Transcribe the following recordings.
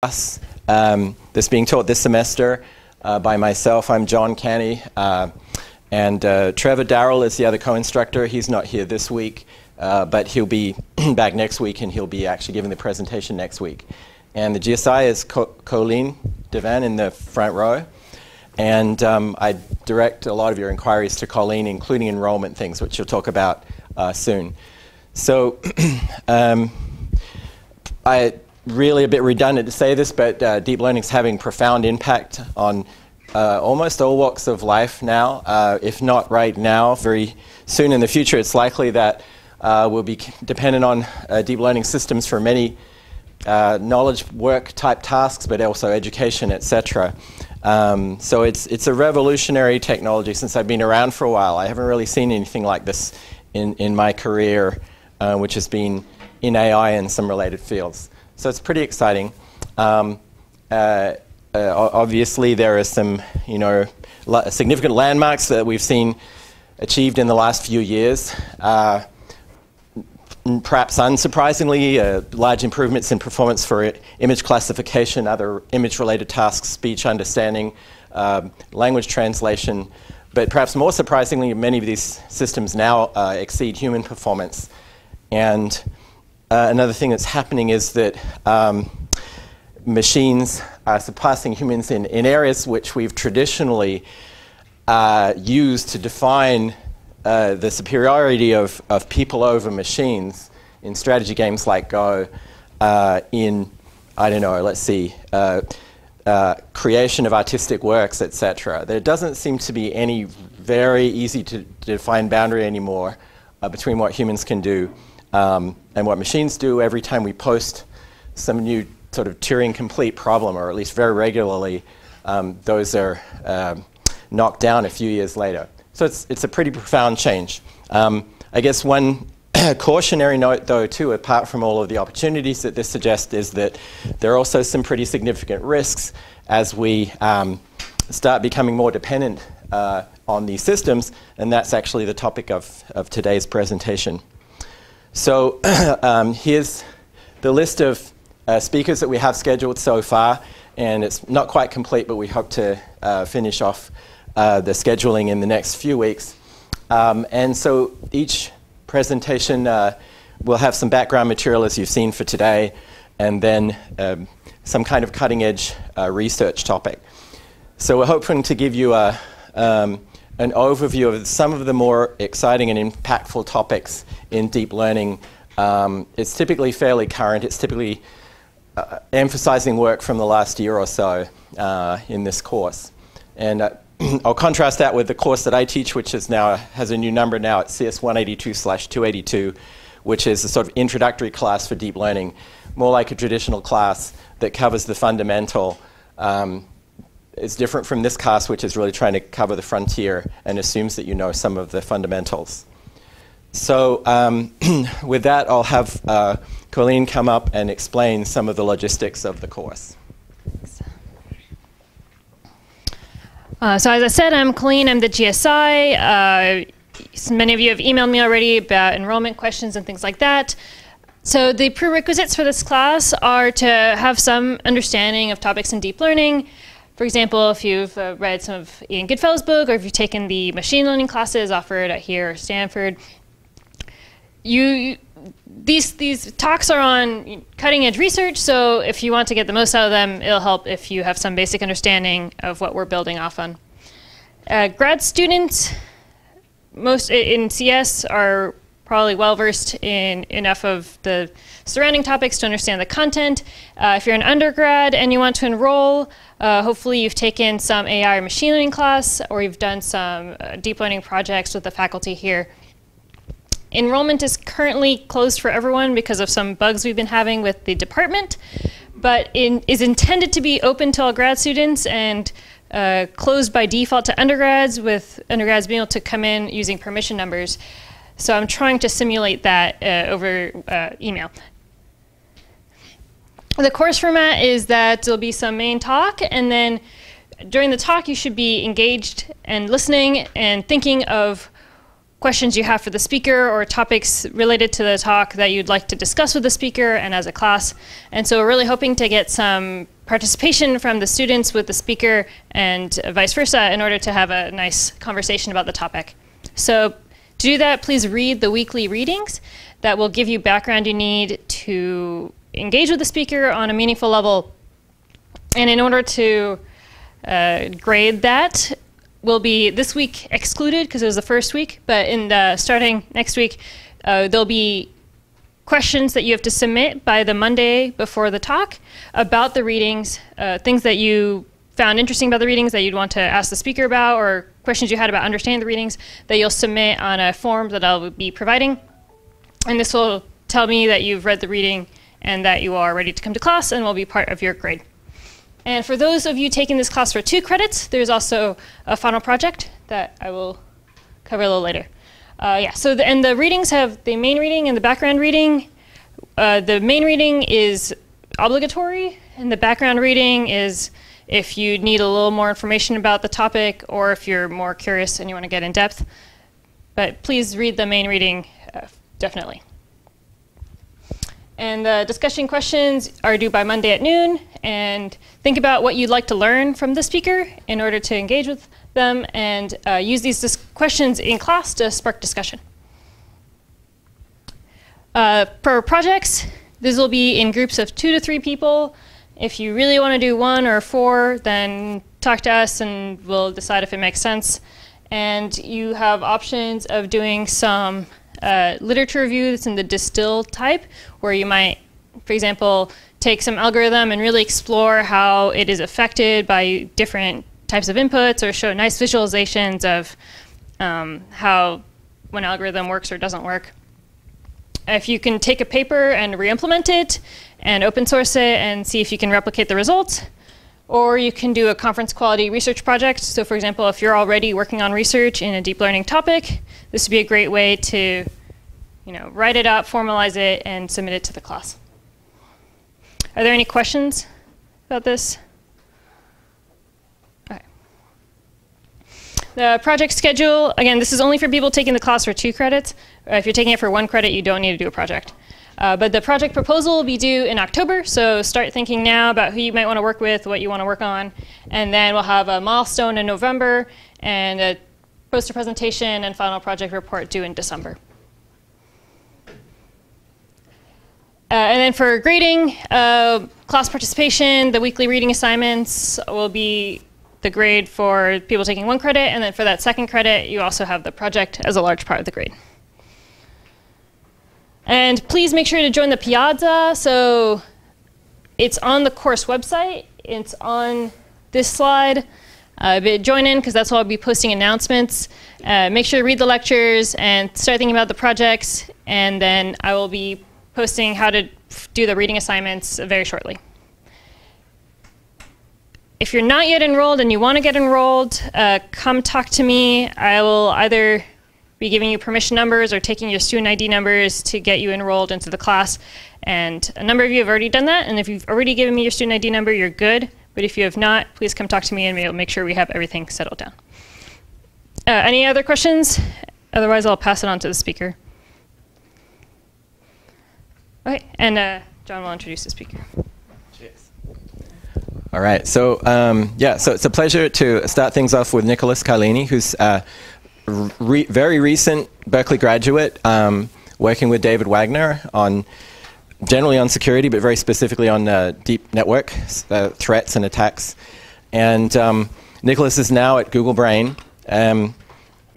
class that's being taught this semester by myself. I'm John Canny, and Trevor Darrell is the other co-instructor. He's not here this week, but he'll be back next week, and he'll be actually giving the presentation next week. And the GSI is Colleen Devan in the front row. And I direct a lot of your inquiries to Colleen, including enrollment things, which you'll talk about soon. So really a bit redundant to say this, but deep learning is having profound impact on almost all walks of life now. If not right now, very soon in the future, it's likely that we'll be dependent on deep learning systems for many knowledge work type tasks, but also education, etc. So it's a revolutionary technology. Since I've been around for a while, I haven't really seen anything like this in my career, which has been in AI and some related fields. So it's pretty exciting. Obviously, there are some, significant landmarks that we've seen achieved in the last few years. Perhaps unsurprisingly, large improvements in performance for image classification, other image-related tasks, speech understanding, language translation. But perhaps more surprisingly, many of these systems now exceed human performance. And another thing that's happening is that machines are surpassing humans in areas which we've traditionally used to define the superiority of people over machines in strategy games like Go, in, I don't know, let's see, creation of artistic works, etc. There doesn't seem to be any very easy to define boundary anymore between what humans can do and what machines do. Every time we post some new sort of Turing-complete problem, or at least very regularly, those are knocked down a few years later. So it's a pretty profound change. I guess one cautionary note, though, too, apart from all of the opportunities that this suggests, is that there are also some pretty significant risks as we start becoming more dependent on these systems, and that's actually the topic of today's presentation. So here's the list of speakers that we have scheduled so far, and it's not quite complete, but we hope to finish off the scheduling in the next few weeks. And so each presentation will have some background material, as you've seen for today, and then some kind of cutting-edge research topic. So we're hoping to give you an overview of some of the more exciting and impactful topics in deep learning. It's typically fairly current. It's typically emphasizing work from the last year or so in this course. And I'll contrast that with the course that I teach, which is now has a new number now at CS294-131 Fa18, which is a sort of introductory class for deep learning, more like a traditional class that covers the fundamental. It's different from this class, which is really trying to cover the frontier and assumes that you know some of the fundamentals. So with that, I'll have Colleen come up and explain some of the logistics of the course. So as I said, I'm Colleen. I'm the GSI. Many of you have emailed me already about enrollment questions and things like that. So the prerequisites for this class are to have some understanding of topics in deep learning. For example, if you've read some of Ian Goodfellow's book, or if you've taken the machine learning classes offered at here or Stanford, these talks are on cutting-edge research, so if you want to get the most out of them, it'll help if you have some basic understanding of what we're building off on. Grad students, most in CS, are probably well-versed in enough of the surrounding topics to understand the content. If you're an undergrad and you want to enroll, hopefully you've taken some AI or machine learning class, or you've done some deep learning projects with the faculty here. Enrollment is currently closed for everyone because of some bugs we've been having with the department, but is intended to be open to all grad students and closed by default to undergrads, with undergrads being able to come in using permission numbers. So I'm trying to simulate that over email. The course format is that there'll be some main talk, and then during the talk you should be engaged and listening and thinking of questions you have for the speaker or topics related to the talk that you'd like to discuss with the speaker and as a class. And so we're really hoping to get some participation from the students with the speaker and vice versa in order to have a nice conversation about the topic. So to do that, please read the weekly readings. That will give you background you need to engage with the speaker on a meaningful level. And in order to grade that, will be this week excluded because it was the first week, but in the starting next week, there'll be questions that you have to submit by the Monday before the talk about the readings, things that you found interesting about the readings that you'd want to ask the speaker about, or questions you had about understanding the readings that you'll submit on a form that I'll be providing. And this will tell me that you've read the reading and that you are ready to come to class and will be part of your grade. And for those of you taking this class for 2 credits, there's also a final project that I will cover a little later. So the readings have the main reading and the background reading. The main reading is obligatory, and the background reading is if you need a little more information about the topic or if you're more curious and you want to get in depth. But please read the main reading, definitely. And the discussion questions are due by Monday at noon. And think about what you'd like to learn from the speaker in order to engage with them, and use these questions in class to spark discussion. Per projects, this will be in groups of 2 to 3 people. If you really want to do 1 or 4, then talk to us and we'll decide if it makes sense. And you have options of doing some literature review that's in the distill type, where you might, for example, take some algorithm and really explore how it is affected by different types of inputs, or show nice visualizations of how one algorithm works or doesn't work. If you can take a paper and re-implement it and open source it and see if you can replicate the results, or you can do a conference quality research project. So for example, if you're already working on research in a deep learning topic, this would be a great way to write it up, formalize it, and submit it to the class. Are there any questions about this? Okay. The project schedule, again, this is only for people taking the class for 2 credits. If you're taking it for 1 credit, you don't need to do a project. But the project proposal will be due in October, so start thinking now about who you might want to work with, what you want to work on, and then we'll have a milestone in November and a poster presentation and final project report due in December. And then for grading, class participation, the weekly reading assignments will be the grade for people taking 1 credit, and then for that 2nd credit, you also have the project as a large part of the grade. And please make sure to join the Piazza. So it's on the course website. It's on this slide. But join in, because that's where I'll be posting announcements. Make sure to read the lectures and start thinking about the projects. And then I will be posting how to do the reading assignments very shortly. If you're not yet enrolled and you want to get enrolled, come talk to me. I will either be giving you permission numbers or taking your student ID numbers to get you enrolled into the class. And a number of you have already done that. And if you've already given me your student ID number, you're good. But if you have not, please come talk to me and we'll make sure we have everything settled down. Any other questions? Otherwise, I'll pass it on to the speaker. Okay, and John will introduce the speaker. Cheers. All right, so so it's a pleasure to start things off with Nicholas Carlini, who's very recent Berkeley graduate, working with David Wagner generally on security, but very specifically on deep network threats and attacks. And Nicholas is now at Google Brain,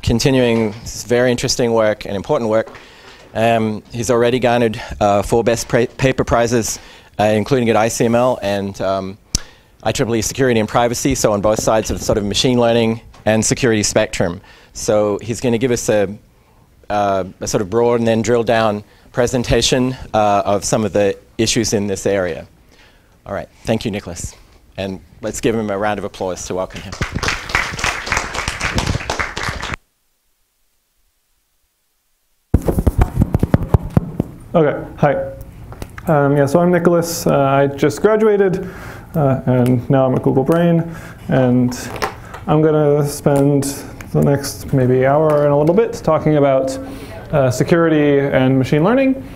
continuing this very interesting work and important work. He's already garnered 4 best paper prizes, including at ICML and IEEE Security and Privacy, so on both sides of the sort of machine learning and security spectrum. So he's going to give us a sort of broad and then drill down presentation of some of the issues in this area. All right, thank you, Nicholas. And let's give him a round of applause to welcome him. Okay, hi. So I'm Nicholas. I just graduated, and now I'm at Google Brain. And I'm going to spend the next maybe hour and a little bit talking about security and machine learning.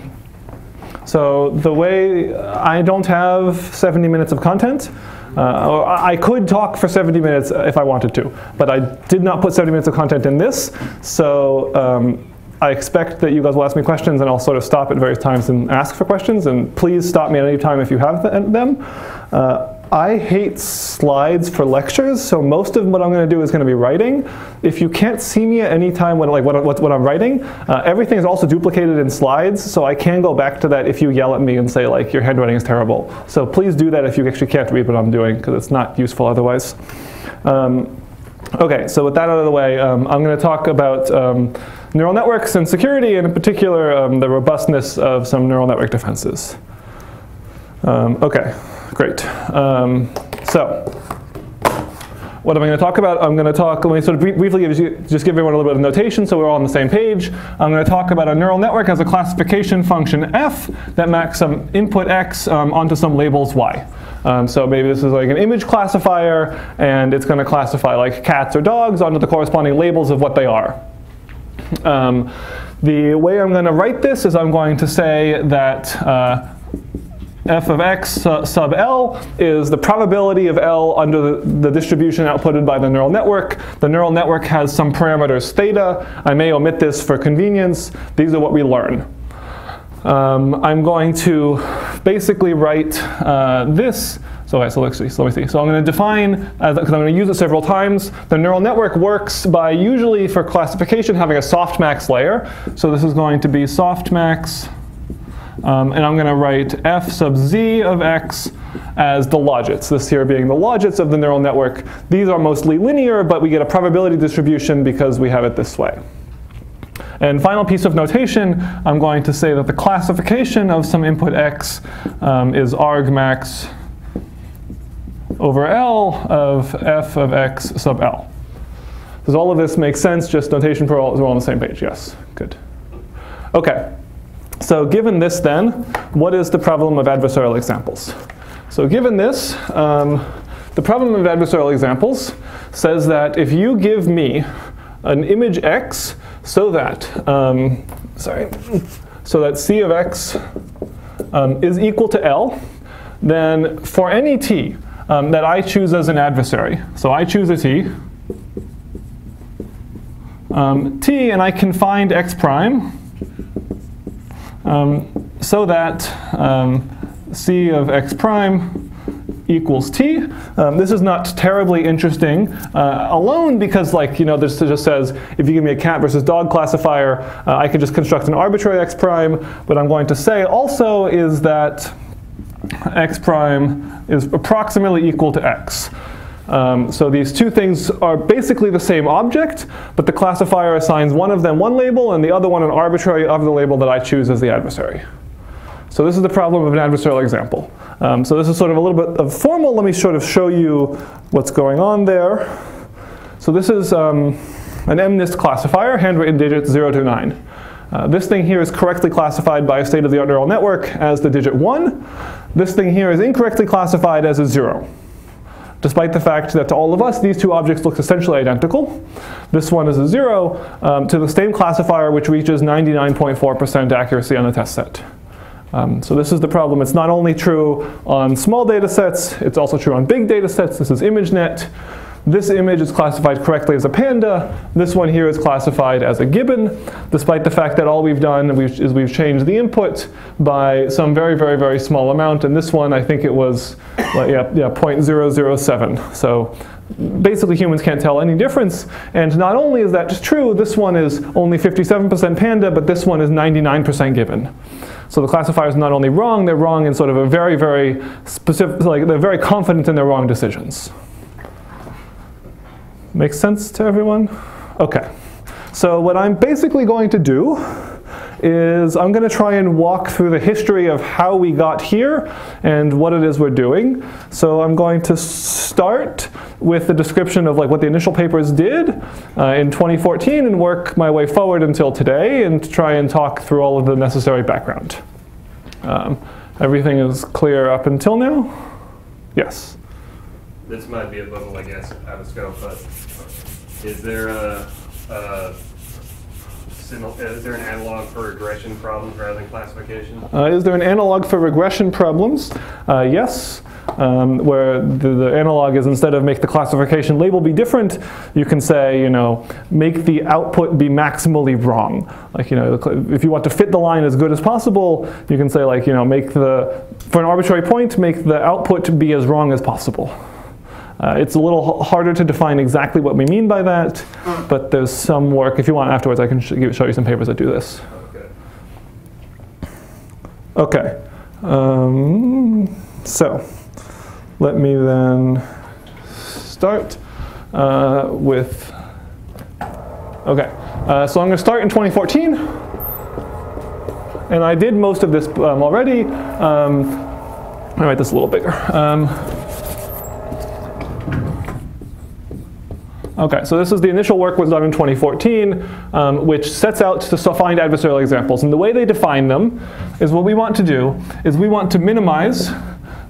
So the way I don't have 70 minutes of content. I could talk for 70 minutes if I wanted to, but I did not put 70 minutes of content in this. So I expect that you guys will ask me questions, and I'll sort of stop at various times and ask for questions. And please stop me at any time if you have them. I hate slides for lectures, so most of what I'm going to do is going to be writing. If you can't see me at any time when what I'm writing, everything is also duplicated in slides, so I can go back to that if you yell at me and say, like, your handwriting is terrible. So please do that if you actually can't read what I'm doing, because it's not useful otherwise. Okay, so with that out of the way, I'm going to talk about neural networks and security, and in particular, the robustness of some neural network defenses. Okay. Great. So what am I going to talk about? I'm going to talk, let me sort of briefly just give everyone a little bit of notation so we're all on the same page. I'm going to talk about a neural network as a classification function f that maps some input x onto some labels y. So maybe this is like an image classifier, and it's going to classify like cats or dogs onto the corresponding labels of what they are. The way I'm going to write this is I'm going to say that f of x sub L is the probability of L under the distribution outputted by the neural network. The neural network has some parameters theta. I may omit this for convenience. These are what we learn. I'm going to basically write this. So let me see. So I'm going to define, because I'm going to use it several times, the neural network works by usually for classification having a softmax layer. So this is going to be softmax. And I'm going to write f sub z of x as the logits, this here being the logits of the neural network. These are mostly linear, but we get a probability distribution because we have it this way. And final piece of notation, I'm going to say that the classification of some input x is argmax over L of f of x sub L. Does all of this make sense? Just notation for all, we're all on the same page? Yes, good. Okay. So given this then, what is the problem of adversarial examples? So given this, the problem of adversarial examples says that if you give me an image x so that, so that c of x is equal to L, then for any t that I choose as an adversary, so I choose a t, and I can find x prime, so that c of x prime equals t. This is not terribly interesting alone because, like, you know, this just says if you give me a cat versus dog classifier, I can just construct an arbitrary x prime. What I'm going to say also is that x prime is approximately equal to x. So these two things are basically the same object, but the classifier assigns one of them one label and the other one an arbitrary of the label that I choose as the adversary. So this is the problem of an adversarial example. So this is sort of a little bit of formal. Let me sort of show you what's going on there. So this is an MNIST classifier, handwritten digits 0 to 9. This thing here is correctly classified by a state-of-the-art neural network as the digit 1. This thing here is incorrectly classified as a 0. Despite the fact that to all of us, these two objects look essentially identical. This one is a 0 to the same classifier, which reaches 99.4% accuracy on the test set. So this is the problem. It's not only true on small data sets, it's also true on big data sets. This is ImageNet. This image is classified correctly as a panda. This one here is classified as a gibbon, despite the fact that all we've done is we've changed the input by some very, very, very small amount. And this one, I think it was 0.007. So basically humans can't tell any difference. And not only is that just true, this one is only 57% panda, but this one is 99% gibbon. So the classifier is not only wrong, they're wrong in sort of a very, very specific, like they're very confident in their wrong decisions. Makes sense to everyone? Okay. So what I'm basically going to do is I'm going to try and walk through the history of how we got here and what it is we're doing. So I'm going to start with the description of like what the initial papers did in 2014 and work my way forward until today and try and talk through all of the necessary background. Everything is clear up until now? Yes? This might be a little, I guess, out of scope, but Is there is there an analog for regression problems rather than classification? Is there an analog for regression problems? Yes. Where the analog is, instead of make the classification label be different, you can say, you know, make the output be maximally wrong. Like, you know, if you want to fit the line as good as possible, you can say, like, you know, for an arbitrary point, make the output be as wrong as possible. It's a little harder to define exactly what we mean by that, but there's some work. If you want afterwards, I can show you some papers that do this. Okay. So let me then start with, okay. So I'm going to start in 2014. And I did most of this already. I'll write this a little bigger. Okay, so this is the initial work was done in 2014, which sets out to find adversarial examples. And the way they define them is what we want to do is we want to minimize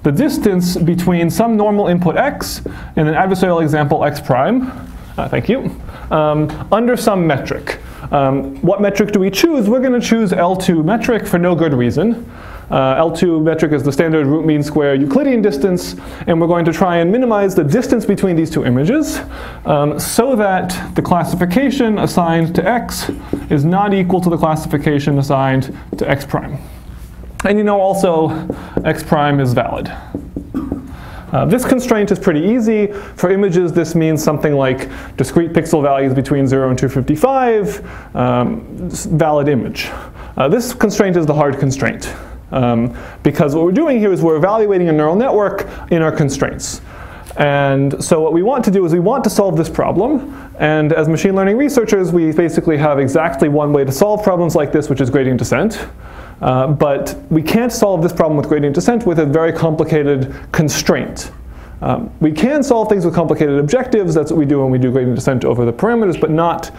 the distance between some normal input x and an adversarial example x prime, thank you, under some metric. What metric do we choose? We're going to choose L2 metric for no good reason. L2 metric is the standard root mean square Euclidean distance, and we're going to try and minimize the distance between these two images so that the classification assigned to x is not equal to the classification assigned to x prime. And you know also x prime is valid. This constraint is pretty easy. For images, this means something like discrete pixel values between 0 and 255, valid image. This constraint is the hard constraint. Because what we're doing here is we're evaluating a neural network in our constraints. And so what we want to do is we want to solve this problem. And as machine learning researchers, we basically have exactly one way to solve problems like this, which is gradient descent. But we can't solve this problem with gradient descent with a very complicated constraint. We can solve things with complicated objectives. That's what we do when we do gradient descent over the parameters, but not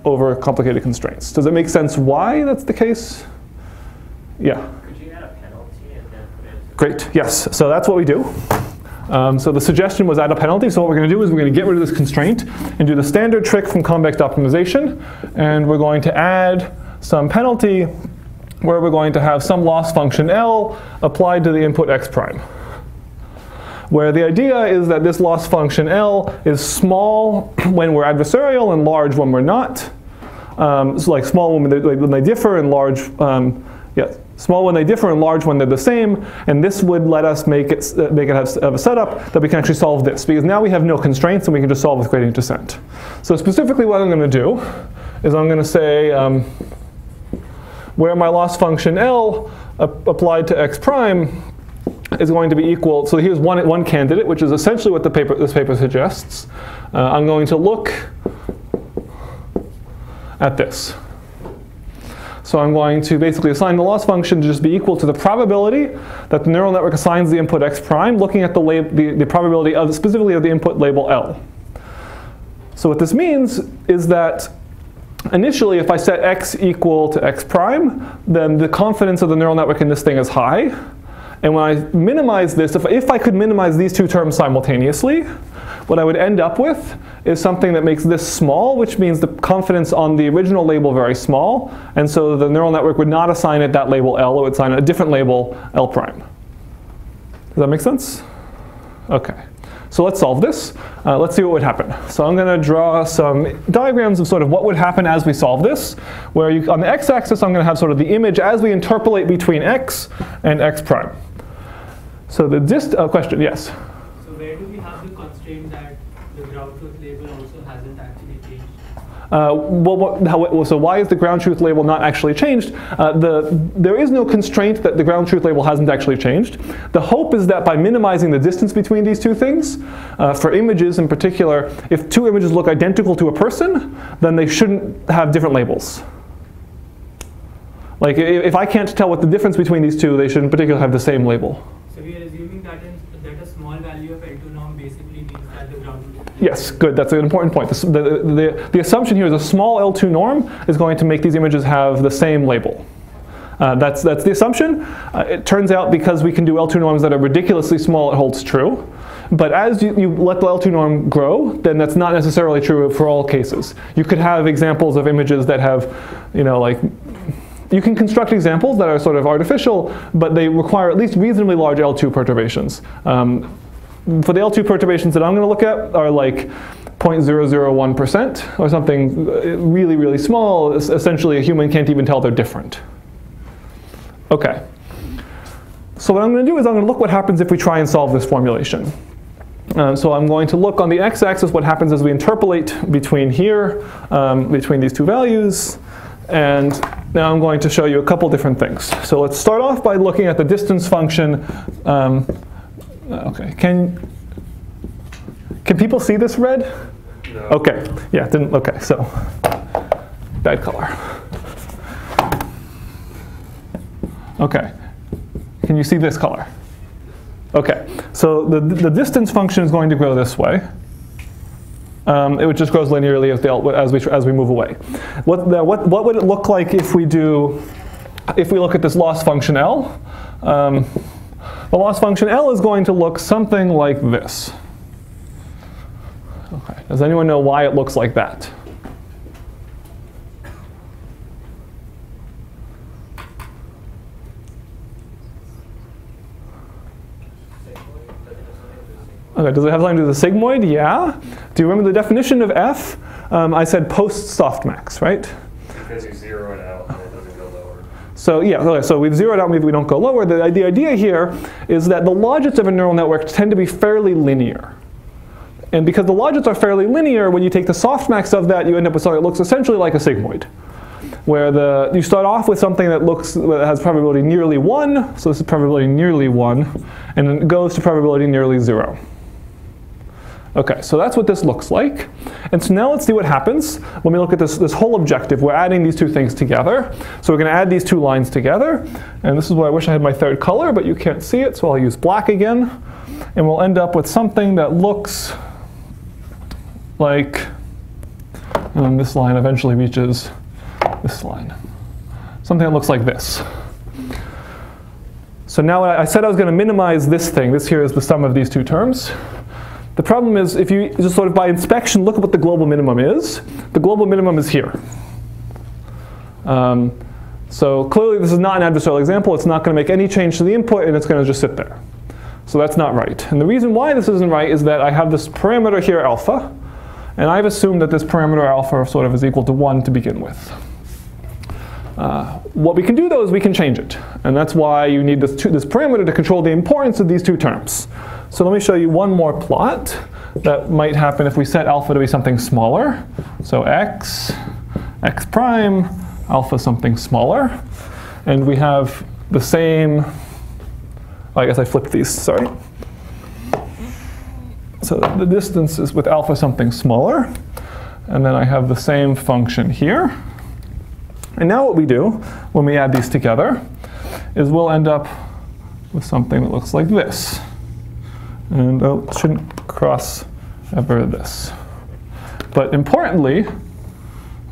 over complicated constraints. Does it make sense why that's the case? Yeah. Could you add a penalty and then put it? Great, yes. So that's what we do. So the suggestion was add a penalty. So what we're going to do is we're going to get rid of this constraint and do the standard trick from convex optimization. And we're going to add some penalty where we're going to have some loss function L applied to the input x prime. Where the idea is that this loss function L is small when we're adversarial and large when we're not. So like small when they differ and large, small when they differ and large when they're the same. And this would let us make it have a setup that we can actually solve this. Because now we have no constraints and we can just solve with gradient descent. So specifically what I'm going to do is I'm going to say where my loss function L applied to x prime is going to be equal. So here's one candidate, which is essentially what this paper suggests. I'm going to look at this. So I'm going to basically assign the loss function to just be equal to the probability that the neural network assigns the input x prime, looking at the probability of specifically of the input label L. So what this means is that initially, if I set x equal to x prime, then the confidence of the neural network in this thing is high. And when I minimize this, if I could minimize these two terms simultaneously, what I would end up with is something that makes this small, which means the confidence on the original label very small. And so the neural network would not assign it that label L, it would assign it a different label L prime. Does that make sense? OK. So let's solve this. Let's see what would happen. So I'm going to draw some diagrams of sort of what would happen as we solve this, where on the x-axis I'm going to have sort of the image as we interpolate between x and x prime. So the question, yes? So where do we have the constraint that the ground truth label also hasn't actually changed? So why is the ground truth label not actually changed? There is no constraint that the ground truth label hasn't actually changed. The hope is that by minimizing the distance between these two things, for images in particular, if two images look identical to a person, then they shouldn't have different labels. Like if I can't tell what the difference between these two, they should in particular have the same label. So we are assuming that a small value of L2 norm basically means that the ground truth. Yes, good. That's an important point. The assumption here is a small L2 norm is going to make these images have the same label. That's the assumption. It turns out because we can do L2 norms that are ridiculously small, it holds true. But as you let the L2 norm grow, then that's not necessarily true for all cases. You could have examples of images that have, like, you can construct examples that are sort of artificial, but they require at least reasonably large L2 perturbations. For the L2 perturbations that I'm going to look at are like 0.001% or something really, really small. Essentially, a human can't even tell they're different. OK. So what I'm going to do is I'm going to look what happens if we try and solve this formulation. So I'm going to look on the x-axis what happens as we interpolate between here, between these two values. And now I'm going to show you a couple different things. So let's start off by looking at the distance function. OK, can people see this red? No. OK, yeah, didn't. OK, so bad color. OK, can you see this color? OK, so the distance function is going to grow this way. It just grows linearly as we move away. What would it look like if we look at this loss function L? The loss function L is going to look something like this. Okay. Does anyone know why it looks like that? Okay, does it have something to do with the sigmoid? Yeah. Do you remember the definition of F? I said post softmax, right? Because you zero it out and it doesn't go lower. So yeah, okay, so we've zeroed out, maybe we don't go lower. The idea here is that the logits of a neural network tend to be fairly linear. And because the logits are fairly linear, when you take the softmax of that, you end up with something that looks essentially like a sigmoid, where you start off with something that has probability nearly 1, so this is probability nearly 1, and then it goes to probability nearly 0. Okay, so that's what this looks like. And so now let's see what happens when we look at this whole objective. We're adding these two things together. So we're going to add these two lines together. And this is where I wish I had my third color, but you can't see it, so I'll use black again. And we'll end up with something that looks like, and this line eventually reaches this line. Something that looks like this. So now I said I was going to minimize this thing. This here is the sum of these two terms. The problem is, if you just sort of by inspection look at what the global minimum is, the global minimum is here. So clearly this is not an adversarial example. It's not going to make any change to the input, and it's going to just sit there. So that's not right. And the reason why this isn't right is that I have this parameter here, alpha, and I've assumed that this parameter alpha sort of is equal to 1 to begin with. What we can do, though, is we can change it. And that's why you need this parameter to control the importance of these two terms. So let me show you one more plot that might happen if we set alpha to be something smaller. So x prime, alpha something smaller. And we have the same, I guess I flipped these, sorry. So the distance is with alpha something smaller. And then I have the same function here. And now what we do when we add these together is we'll end up with something that looks like this. And it shouldn't cross ever this. But importantly,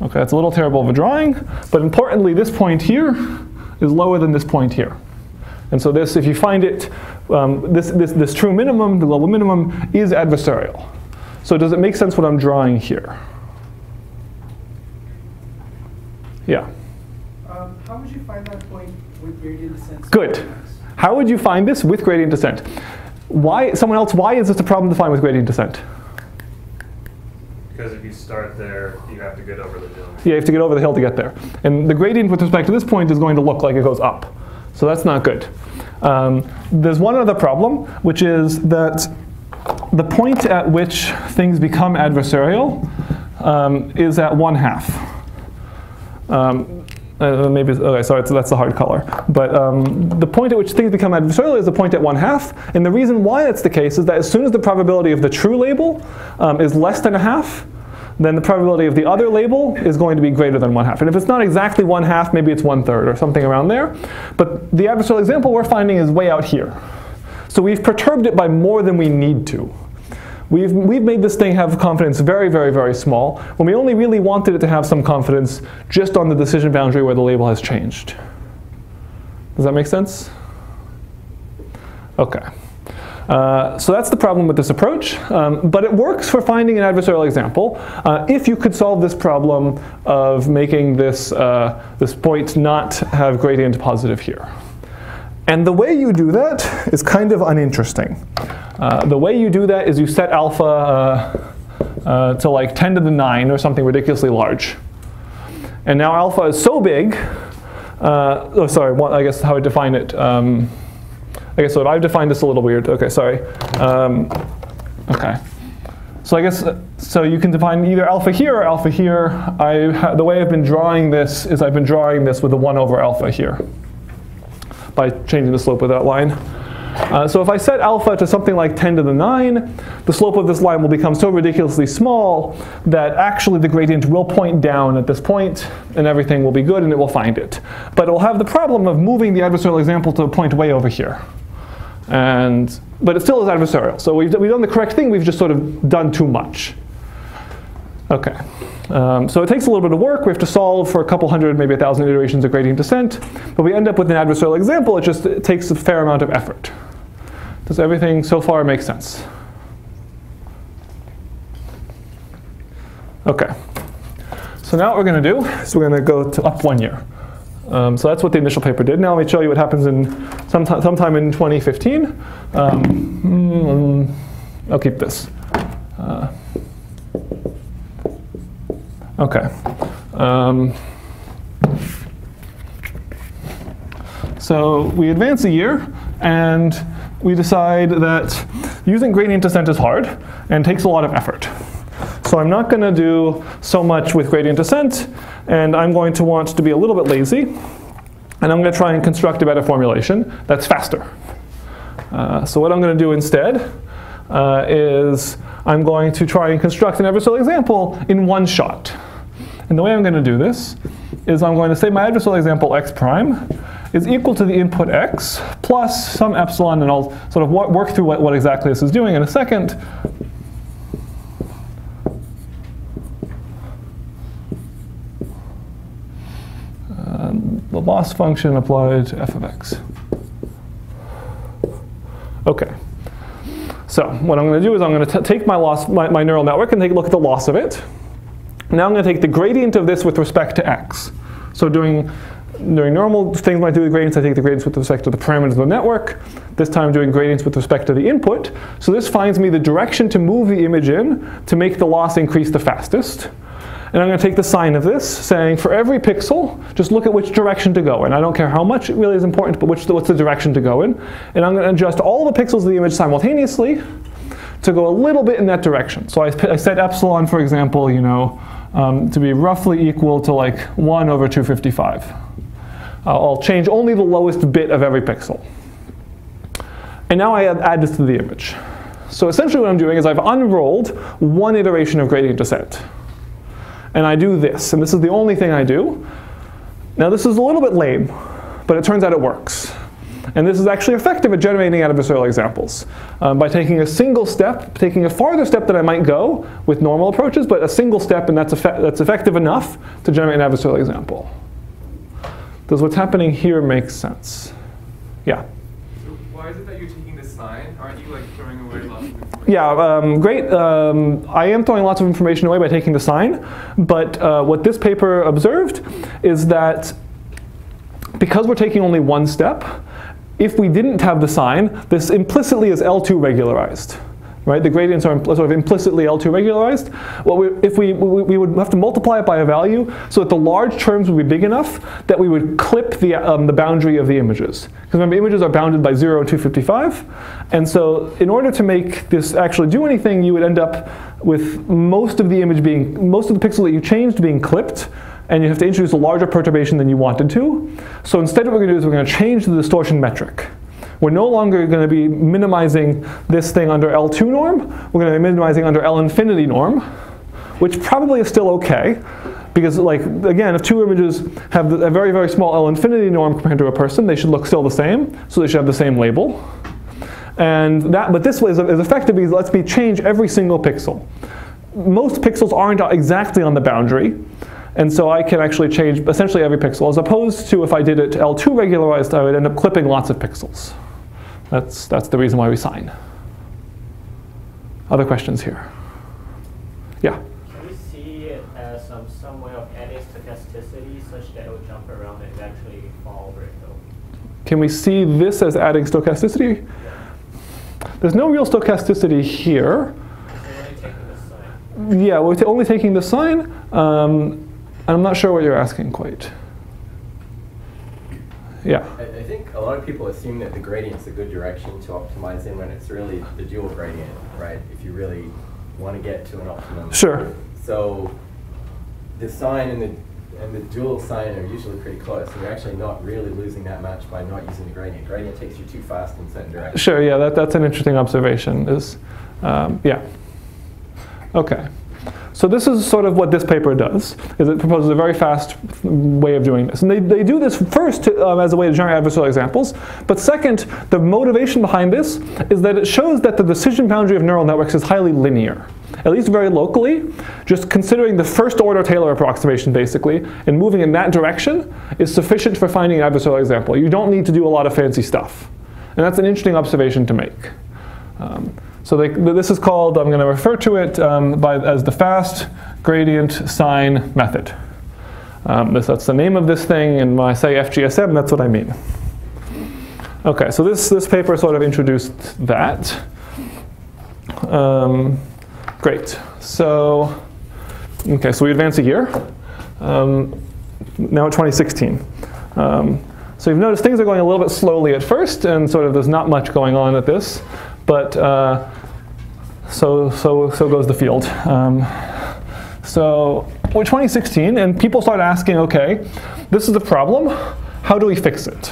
okay, that's a little terrible of a drawing, but importantly, this point here is lower than this point here. And so this, if you find it, this true minimum, the global minimum, is adversarial. So does it make sense what I'm drawing here? Yeah? How would you find that point with gradient descent? Good. How would you find this with gradient descent? Why is this a problem to find with gradient descent? Because if you start there, you have to get over the hill. Yeah, you have to get over the hill to get there. And the gradient with respect to this point is going to look like it goes up. So that's not good. There's one other problem, which is that the point at which things become adversarial is at 1/2. Maybe, okay, sorry, so that's the hard color. But the point at which things become adversarial is the point at 1/2. And the reason why that's the case is that as soon as the probability of the true label is less than 1/2, then the probability of the other label is going to be greater than 1/2. And if it's not exactly 1/2, maybe it's 1/3 or something around there. But the adversarial example we're finding is way out here. So we've perturbed it by more than we need to. We've made this thing have confidence very, very, very small, when we only really wanted it to have some confidence just on the decision boundary where the label has changed. Does that make sense? Okay. So that's the problem with this approach, but it works for finding an adversarial example if you could solve this problem of making this, this point not have gradient positive here. And the way you do that is kind of uninteresting. The way you do that is you set alpha to like 10 to the 9 or something ridiculously large. And now alpha is so big, oh sorry, I guess how I define it. Okay, so I've defined this a little weird. Okay, sorry. Okay. So I guess, so you can define either alpha here or alpha here. The way I've been drawing this is I've been drawing this with a 1 over alpha here by changing the slope of that line. So if I set alpha to something like 10 to the 9, the slope of this line will become so ridiculously small that actually the gradient will point down at this point, and everything will be good, and it will find it. But it will have the problem of moving the adversarial example to a point way over here. But it still is adversarial. So we've done the correct thing, we've just sort of done too much. Okay. So it takes a little bit of work. We have to solve for a couple hundred, maybe 1,000 iterations of gradient descent. But we end up with an adversarial example. It takes a fair amount of effort. Does everything so far make sense? Okay. So now what we're going to do is we're going to go to up 1 year. So that's what the initial paper did. Now let me show you what happens in sometime in 2015. I'll keep this. Okay. So we advance a year, and we decide that using gradient descent is hard and takes a lot of effort. So I'm not going to do so much with gradient descent, and I'm going to want to be a little bit lazy, and I'm going to try and construct a better formulation that's faster. So what I'm going to do instead is I'm going to try and construct an adversarial example in one shot. And the way I'm going to do this is I'm going to say my adversarial example x prime is equal to the input x plus some epsilon, and I'll sort of work through what exactly this is doing in a second. The loss function applied to f of x. Okay. So what I'm going to do is I'm going to take my neural network and take a look at the loss of it. Now I'm going to take the gradient of this with respect to x. So during normal things I do with gradients, I take the gradients with respect to the parameters of the network. This time I'm doing gradients with respect to the input. So this finds me the direction to move the image in to make the loss increase the fastest. And I'm going to take the sign of this, saying for every pixel, just look at which direction to go in. I don't care how much it really is important, but what's the direction to go in. And I'm going to adjust all the pixels of the image simultaneously to go a little bit in that direction. So I set epsilon, for example, to be roughly equal to like 1 over 255. I'll change only the lowest bit of every pixel. And now I add this to the image. So essentially what I'm doing is I've unrolled one iteration of gradient descent. And I do this, and this is the only thing I do. Now this is a little bit lame, but it turns out it works. And this is actually effective at generating adversarial examples by taking a single step, taking a farther step than I might go with normal approaches, but a single step, and that's effective enough to generate an adversarial example. Does what's happening here make sense? Yeah? So why is it that you're taking this sign? Aren't you like throwing away lots of information? Yeah, great. I am throwing lots of information away by taking the sign, but what this paper observed is that because we're taking only one step, if we didn't have the sign, this implicitly is L2 regularized. Right? The gradients are sort of implicitly L2 regularized. If we would have to multiply it by a value so that the large terms would be big enough that we would clip the boundary of the images. Because remember, images are bounded by 0 and 255. And so in order to make this actually do anything, you would end up with most of the pixel that you changed being clipped, and you have to introduce a larger perturbation than you wanted to. So instead what we're going to do is we're going to change the distortion metric. We're no longer going to be minimizing this thing under L2 norm. We're going to be minimizing under L infinity norm, which probably is still okay. Because again, if two images have a very, very small L infinity norm compared to a person, they should look still the same. So they should have the same label. But this is effective because it lets me change every single pixel. Most pixels aren't exactly on the boundary. And so I can actually change essentially every pixel, as opposed to if I did it L2 regularized, I would end up clipping lots of pixels. That's the reason why we sign. Other questions here? Yeah? Can we see it as some way of adding stochasticity such that it will jump around and eventually fall where it goes? Can we see this as adding stochasticity? Yeah. There's no real stochasticity here. We're only taking the sign. Yeah, we're only taking the sign. I'm not sure what you're asking quite. Yeah. I think a lot of people assume that the gradient's a good direction to optimize in when it's really the dual gradient, right? If you really want to get to an optimum. Sure. So the sine and the dual sine are usually pretty close. So you're actually not really losing that much by not using the gradient. Gradient takes you too fast in certain directions. Sure, yeah, that's an interesting observation. Yeah. Okay. So this is sort of what this paper does, is it proposes a very fast way of doing this. And they do this first as a way to generate adversarial examples, but second, the motivation behind this is that it shows that the decision boundary of neural networks is highly linear, at least very locally. Just considering the first order Taylor approximation, basically, and moving in that direction is sufficient for finding an adversarial example. You don't need to do a lot of fancy stuff. And that's an interesting observation to make. So this is called, I'm going to refer to it as the fast gradient sine method. That's the name of this thing, and when I say FGSM, that's what I mean. Okay, so this paper sort of introduced that. Great. So, okay, so we advance a year. Now at 2016. So you've noticed things are going a little bit slowly at first, and sort of there's not much going on at this. But so goes the field. So we're 2016, and people start asking, okay, this is the problem. How do we fix it?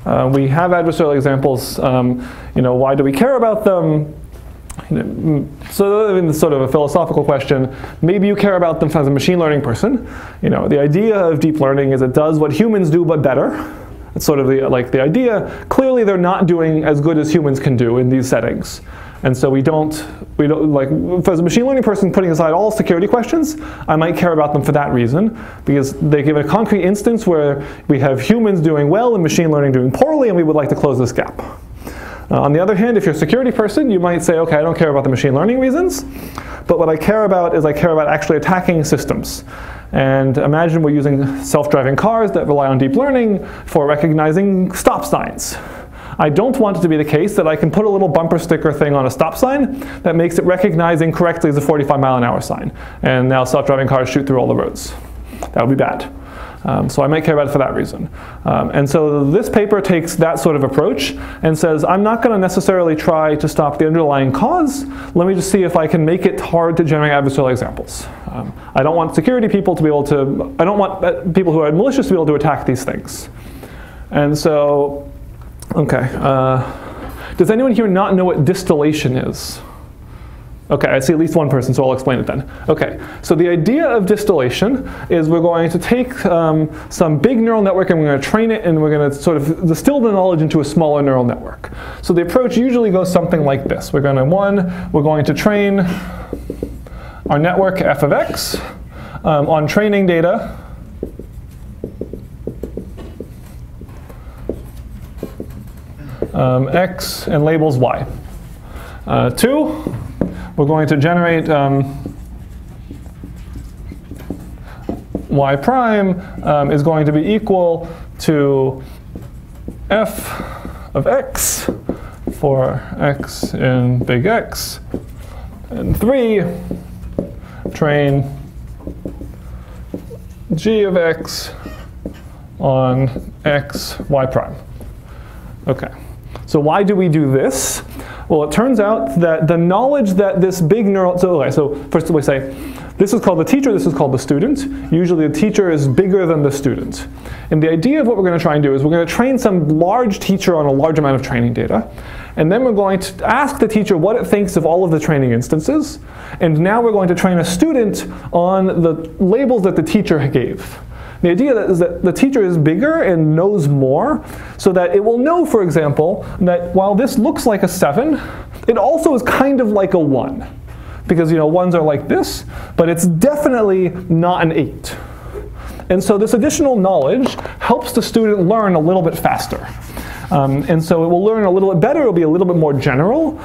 We have adversarial examples. Why do we care about them? So it's sort of a philosophical question. Maybe you care about them as a machine learning person. The idea of deep learning is it does what humans do, but better. It's sort of the idea. Clearly, they're not doing as good as humans can do in these settings, and so we don't like. As a machine learning person, putting aside all security questions, I might care about them for that reason, because they give a concrete instance where we have humans doing well and machine learning doing poorly, and we would like to close this gap. On the other hand, if you're a security person, you might say, okay, I don't care about the machine learning reasons, but what I care about is I care about actually attacking systems. And imagine we're using self-driving cars that rely on deep learning for recognizing stop signs. I don't want it to be the case that I can put a little bumper sticker thing on a stop sign that makes it recognize incorrectly as a 45-mile-an-hour sign. And now self-driving cars shoot through all the roads. That would be bad. So I might care about it for that reason. And so this paper takes that sort of approach and says, I'm not going to necessarily try to stop the underlying cause. Let me just see if I can make it hard to generate adversarial examples. I don't want security people to be able to, I don't want people who are malicious to be able to attack these things. And so, okay. Does anyone here not know what distillation is? Okay, I see at least one person, so I'll explain it then. Okay, so the idea of distillation is we're going to take some big neural network and we're going to train it, and we're going to sort of distill the knowledge into a smaller neural network. So the approach usually goes something like this. We're going to train our network f of x on training data x and labels y. 2, we're going to generate y prime is going to be equal to f of x for x in big X. And 3, train g of x on x y prime. Okay, so why do we do this? Well, it turns out that the knowledge that this big neural, so first we say, this is called the teacher, this is called the student. Usually the teacher is bigger than the student. And the idea of what we're going to try and do is we're going to train some large teacher on a large amount of training data. And then we're going to ask the teacher what it thinks of all of the training instances. And now we're going to train a student on the labels that the teacher gave. The idea is that the teacher is bigger and knows more, so that it will know, for example, that while this looks like a 7, it also is kind of like a 1. Because 1s are like this, but it's definitely not an 8. And so this additional knowledge helps the student learn a little bit faster. And so it will learn a little bit better, it will be a little bit more general,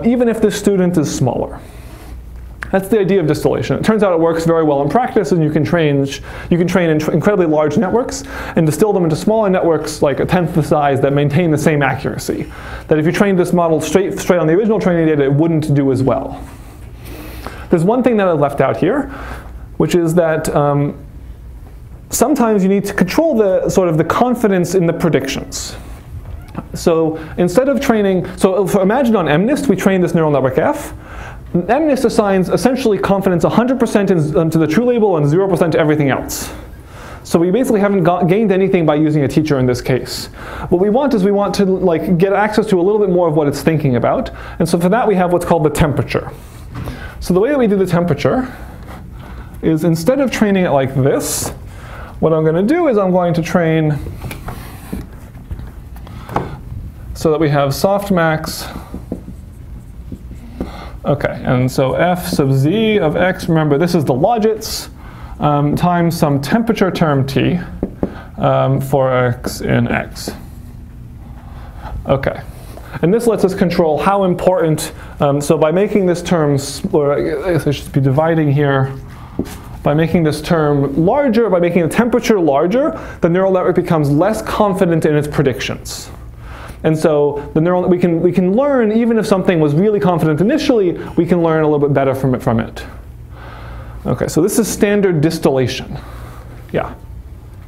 even if this student is smaller. That's the idea of distillation. It turns out it works very well in practice, and you can train incredibly large networks and distill them into smaller networks like a tenth the size that maintain the same accuracy. That if you trained this model straight on the original training data, it wouldn't do as well. There's one thing that I left out here, which is that sometimes you need to control the sort of the confidence in the predictions. So instead of training, imagine on MNIST we train this neural network F. MNIST assigns essentially confidence 100% to the true label and 0% to everything else. So we basically haven't gained anything by using a teacher in this case. What we want is we want to like get access to a little bit more of what it's thinking about. And so for that we have what's called the temperature. So the way that we do the temperature is instead of training it like this, what I'm going to do is I'm going to train so that we have softmax. Okay, and so f sub z of x, remember this is the logits, times some temperature term t for x in x. Okay, and this lets us control how important, so by making this term, or I should be dividing here, by making this term larger, by making the temperature larger, the neural network becomes less confident in its predictions. And so we can learn, even if something was really confident initially, we can learn a little bit better from it. Okay, so this is standard distillation. Yeah?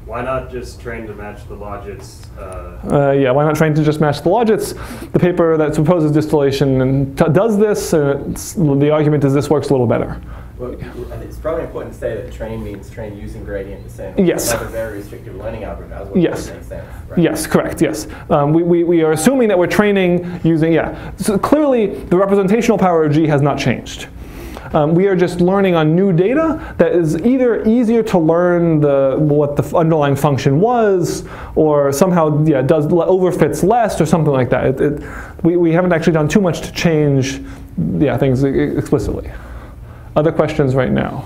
Why not just train to match the logits? Yeah, why not train to just match the logits? The paper that proposes distillation and does this, the argument is this works a little better. Well, I think it's probably important to say that train means train using gradient descent. Yes. Another very restrictive learning algorithm. Yes. Makes sense, right? Yes, correct, yes. We are assuming that we're training using, yeah. So clearly, the representational power of G has not changed. We are just learning on new data that is either easier to learn what the underlying function was, or somehow overfits less, or something like that. We haven't actually done too much to change things explicitly. Other questions right now?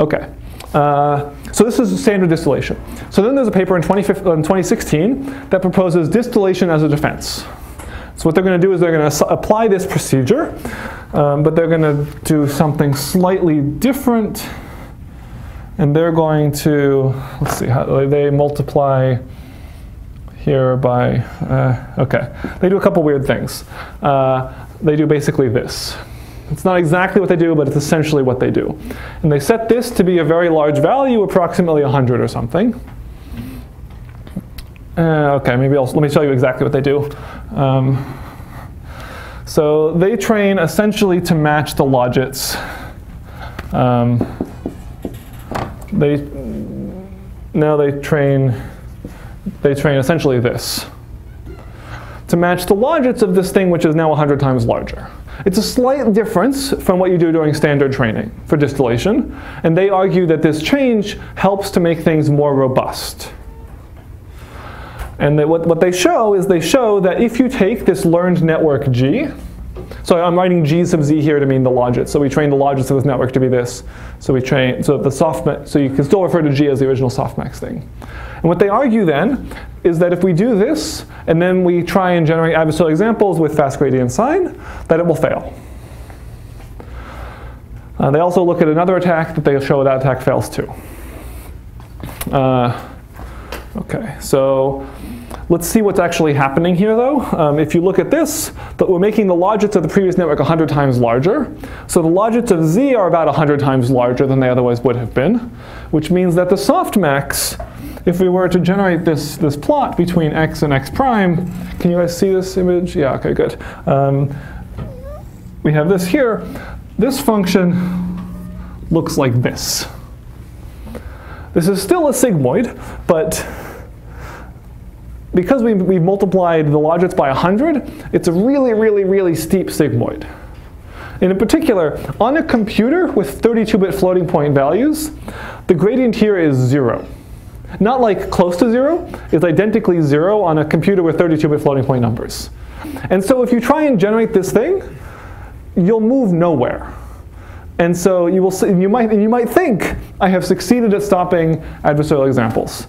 Okay. So this is standard distillation. So then there's a paper in 2016 that proposes distillation as a defense. So what they're going to do is they're going to apply this procedure, but they're going to do something slightly different. And they're going to, let's see, how they multiply here by, okay. They do a couple weird things. They do basically this. It's not exactly what they do, but it's essentially what they do. And they set this to be a very large value, approximately 100 or something. Okay, let me show you exactly what they do. So they train essentially to match the logits. They train essentially this to match the logits of this thing, which is now 100 times larger. It's a slight difference from what you do during standard training for distillation, and they argue that this change helps to make things more robust. And what they show is that if you take this learned network G, so I'm writing G sub z here to mean the logits. So we train the logits of this network to be this. So so you can still refer to G as the original softmax thing. And what they argue then is that if we do this, and then we try and generate adversarial examples with fast gradient sign, that it will fail. They also look at another attack that they show that attack fails too. Okay, so let's see what's actually happening here though. If you look at this, we're making the logits of the previous network 100 times larger. So the logits of Z are about 100 times larger than they otherwise would have been, which means that the softmax, if we were to generate this plot between x and x prime, can you guys see this image? Yeah, okay, good. We have this here. This function looks like this. This is still a sigmoid, but because we've multiplied the logits by 100, it's a really, really, really steep sigmoid. And in particular, on a computer with 32-bit floating point values, the gradient here is 0. Not like close to 0, it's identically 0 on a computer with 32-bit floating point numbers. And so if you try and generate this thing, you'll move nowhere. And so you might think, I have succeeded at stopping adversarial examples.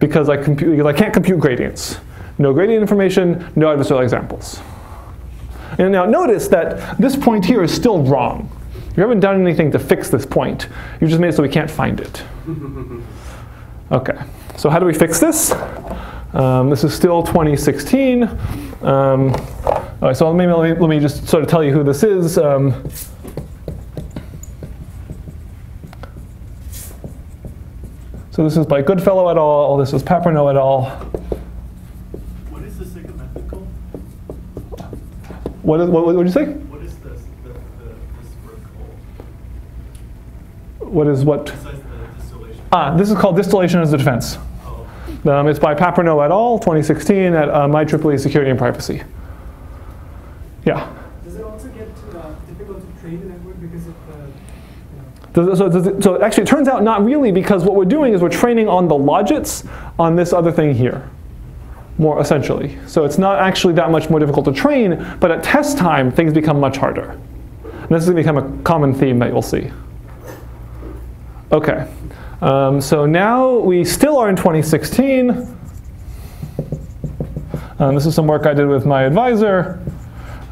because I can't compute gradients. No gradient information, no adversarial examples. And now notice that this point here is still wrong. You haven't done anything to fix this point. You just made it so we can't find it. Okay, so how do we fix this? This is still 2016. All right, so maybe let me just sort of tell you who this is. So this is by Goodfellow et al. This is Paperno et al. What is the symmetrical? What did you say? What is this work called? What is what? Besides the distillation. This is called distillation as a defense. Oh. It's by Paperno et al. 2016 at IEEE Security and Privacy. Yeah. Does it also get difficult to train the network because of So actually, it turns out not really, because what we're doing is we're training on the logits on this other thing here, more essentially. So it's not actually that much more difficult to train, but at test time, things become much harder. And this is going to become a common theme that you'll see. OK. So now we still are in 2016. This is some work I did with my advisor.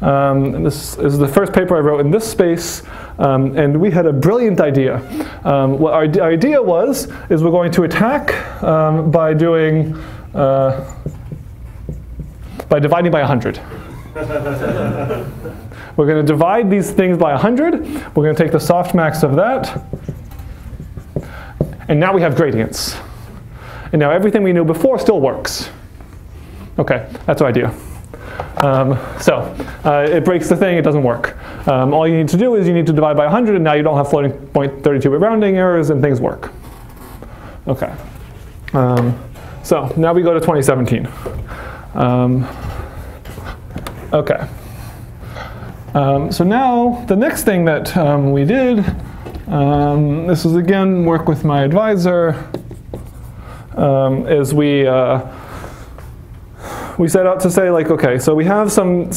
This is the first paper I wrote in this space. And we had a brilliant idea. What our idea is we're going to attack by doing, by dividing by 100. We're going to divide these things by 100. We're going to take the softmax of that. And now we have gradients. And now everything we knew before still works. OK, that's our idea. It breaks the thing, it doesn't work. All you need to do is you need to divide by 100, and now you don't have floating point 32-bit rounding errors, and things work. OK. So now we go to 2017. OK. So now the next thing that we did, this is again work with my advisor, is we set out to say, like, OK, so we have some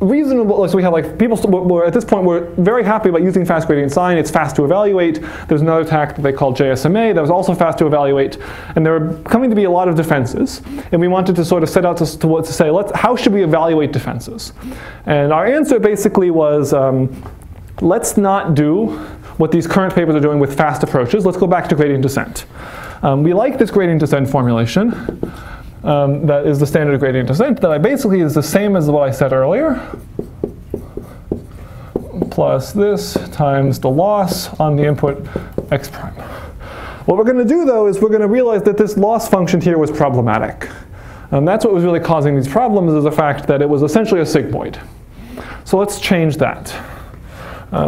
reasonable, so we have like people, at this point we're very happy about using fast gradient sign. It's fast to evaluate. There's another attack that they call JSMA that was also fast to evaluate. And there are coming to be a lot of defenses. And we wanted to sort of set out to say, how should we evaluate defenses? And our answer basically was, let's not do what these current papers are doing with fast approaches. Let's go back to gradient descent. We like this gradient descent formulation. That is the standard gradient descent that basically is the same as what I said earlier, plus this times the loss on the input x prime. What we're going to do, though, is we're going to realize that this loss function here was problematic. That's what was really causing these problems, is the fact that it was essentially a sigmoid. So let's change that.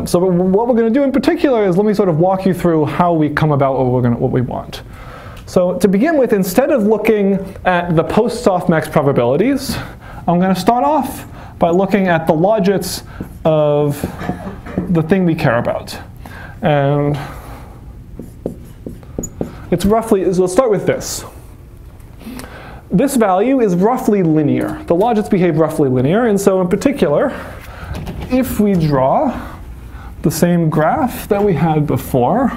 So what we're going to do in particular is let me sort of walk you through how we come about what we want. So to begin with, instead of looking at the post-softmax probabilities, I'm going to start off by looking at the logits of the thing we care about. And it's roughly, so let's start with this. This value is roughly linear. The logits behave roughly linear. And so in particular, if we draw the same graph that we had before,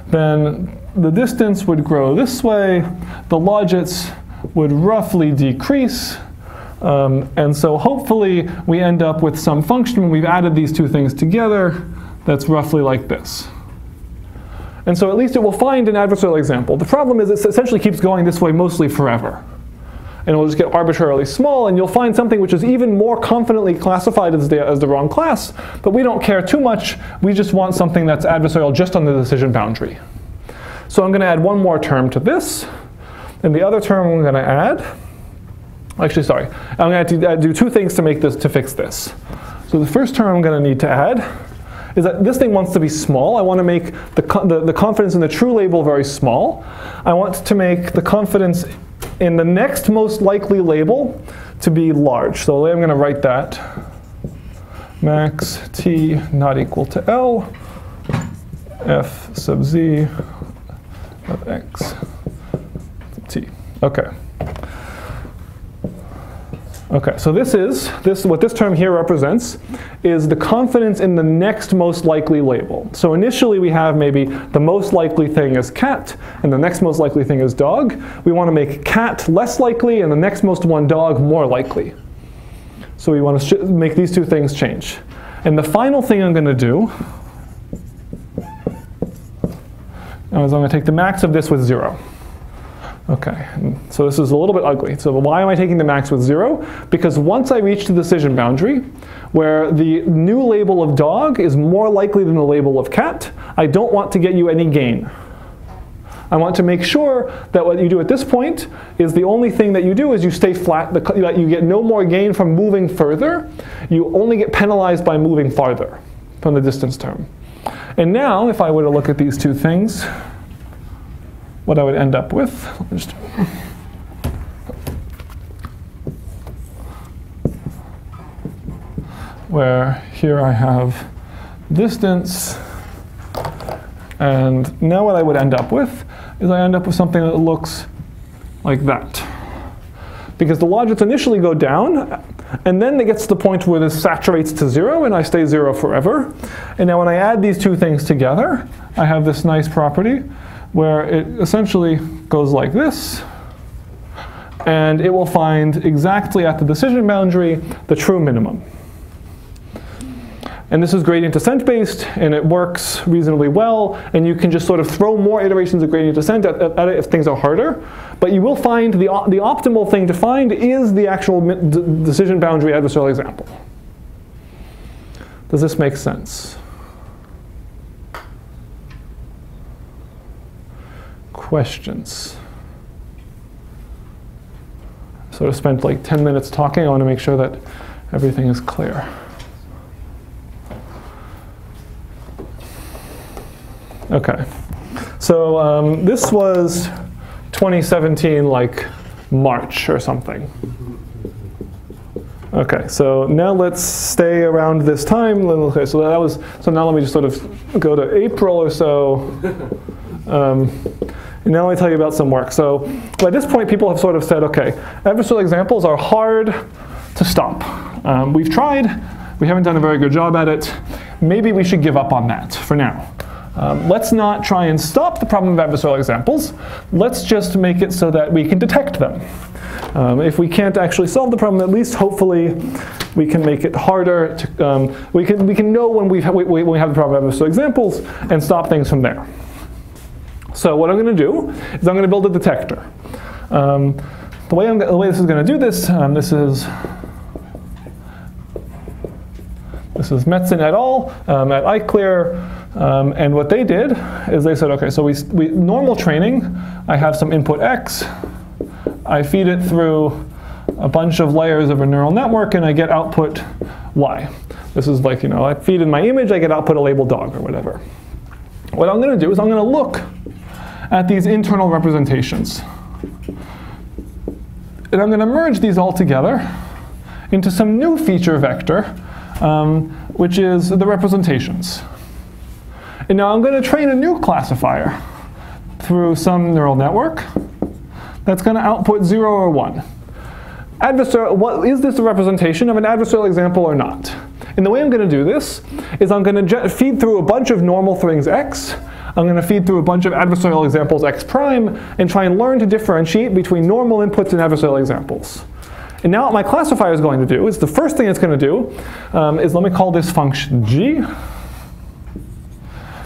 then the distance would grow this way, the logits would roughly decrease, and so hopefully we end up with some function when we've added these two things together that's roughly like this. And so at least it will find an adversarial example. The problem is it essentially keeps going this way mostly forever. And it will just get arbitrarily small, and you'll find something which is even more confidently classified as the wrong class, but we don't care too much. We just want something that's adversarial just on the decision boundary. So I'm going to add one more term to this, and the other term I'm going to add, actually, sorry, I'm going to do two things to fix this. So the first term I'm going to need to add is that this thing wants to be small. I want to make the confidence in the true label very small. I want to make the confidence in the next most likely label to be large. So the way I'm going to write that, max t not equal to L, f sub z of x t. OK. Okay, so what this term here represents is the confidence in the next most likely label. So initially we have maybe the most likely thing is cat, and the next most likely thing is dog. We want to make cat less likely, and the next most one dog more likely. So we want to make these two things change. And the final thing I'm going to do is I'm going to take the max of this with 0. Okay, so this is a little bit ugly. So why am I taking the max with 0? Because once I reach the decision boundary, where the new label of dog is more likely than the label of cat, I don't want to get you any gain. I want to make sure that what you do at this point is the only thing that you do is you stay flat, that you get no more gain from moving further. You only get penalized by moving farther from the distance term. And now, if I were to look at these two things, what I would end up with, where here I have distance, and now what I would end up with is I end up with something that looks like that. Because the logics initially go down, and then it gets to the point where this saturates to 0, and I stay 0 forever. And now when I add these two things together, I have this nice property where it essentially goes like this, and it will find exactly at the decision boundary the true minimum. And this is gradient descent based, and it works reasonably well, and you can just sort of throw more iterations of gradient descent at it if things are harder. But you will find the optimal thing to find is the actual decision boundary adversarial example. Does this make sense? Questions? Sort of spent like 10 minutes talking. I want to make sure that everything is clear. Okay, so this was 2017, like March or something. Okay, so now let's stay around this time. Okay, so that was, so now let me just sort of go to April or so. And now let me tell you about some work. So at this point, people have sort of said, okay, adversarial examples are hard to stop. We've tried, we haven't done a very good job at it. Maybe we should give up on that for now. Let's not try and stop the problem of adversarial examples. Let's just make it so that we can detect them. If we can't actually solve the problem, at least hopefully we can make it harder to, we can know when we have the problem of adversarial examples and stop things from there. So what I'm going to do is I'm going to build a detector. The way this is going to do this, this is Metzen et al. At iClear. And what they did is they said, okay, so we normal training, I have some input X, I feed it through a bunch of layers of a neural network, and I get output Y. This is like, I feed in my image, I get output a labeled dog or whatever. What I'm going to do is I'm going to look at these internal representations. And I'm going to merge these all together into some new feature vector, which is the representations. And now I'm going to train a new classifier through some neural network that's going to output 0 or 1. Is this a representation of an adversarial example or not? And the way I'm going to do this is I'm going to feed through a bunch of normal things X. I'm going to feed through a bunch of adversarial examples X prime and try and learn to differentiate between normal inputs and adversarial examples. And now what my classifier is going to do is the first thing it's going to do is, let me call this function G.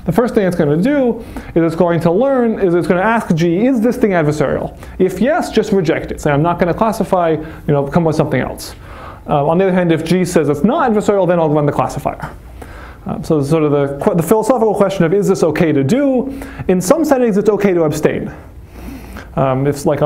The first thing it's going to do is it's going to ask G, is this thing adversarial? If yes, just reject it. Say, I'm not going to classify, come with something else. On the other hand, if G says it's not adversarial, then I'll run the classifier. So sort of the philosophical question of, is this okay to do? In some settings, it's okay to abstain. It's like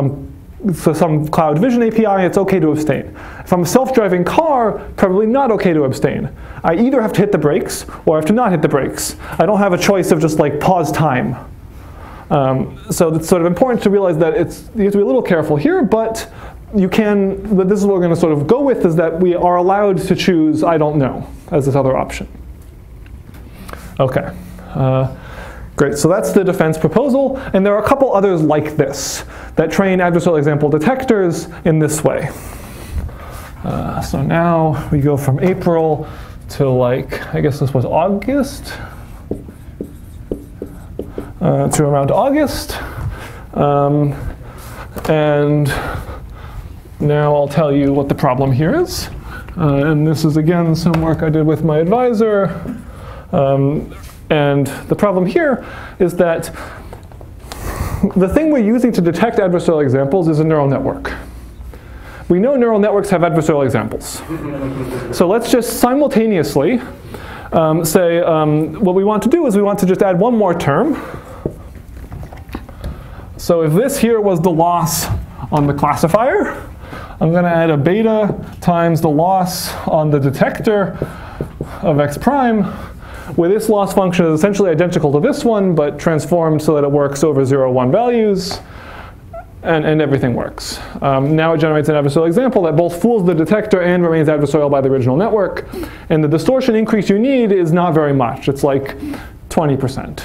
for some cloud vision API, it's okay to abstain. If I'm a self-driving car, probably not okay to abstain. I either have to hit the brakes or I have to not hit the brakes. I don't have a choice of just like pause time. So it's sort of important to realize that you have to be a little careful here, but this is what we're going to sort of go with, is that we are allowed to choose I don't know as this other option. Okay. Great, so that's the defense proposal, and there are a couple others like this that train adversarial example detectors in this way. So now we go from April to like, I guess this was August, to around August. And now I'll tell you what the problem here is. And this is, again, some work I did with my advisor. And the problem here is that the thing we're using to detect adversarial examples is a neural network. We know neural networks have adversarial examples. So let's just simultaneously say what we want to do is we want to just add one more term. So if this here was the loss on the classifier, I'm going to add a beta times the loss on the detector of x prime, where this loss function is essentially identical to this one, but transformed so that it works over 0, 1 values. And everything works. Now it generates an adversarial example that both fools the detector and remains adversarial by the original network. And the distortion increase you need is not very much. It's like 20%.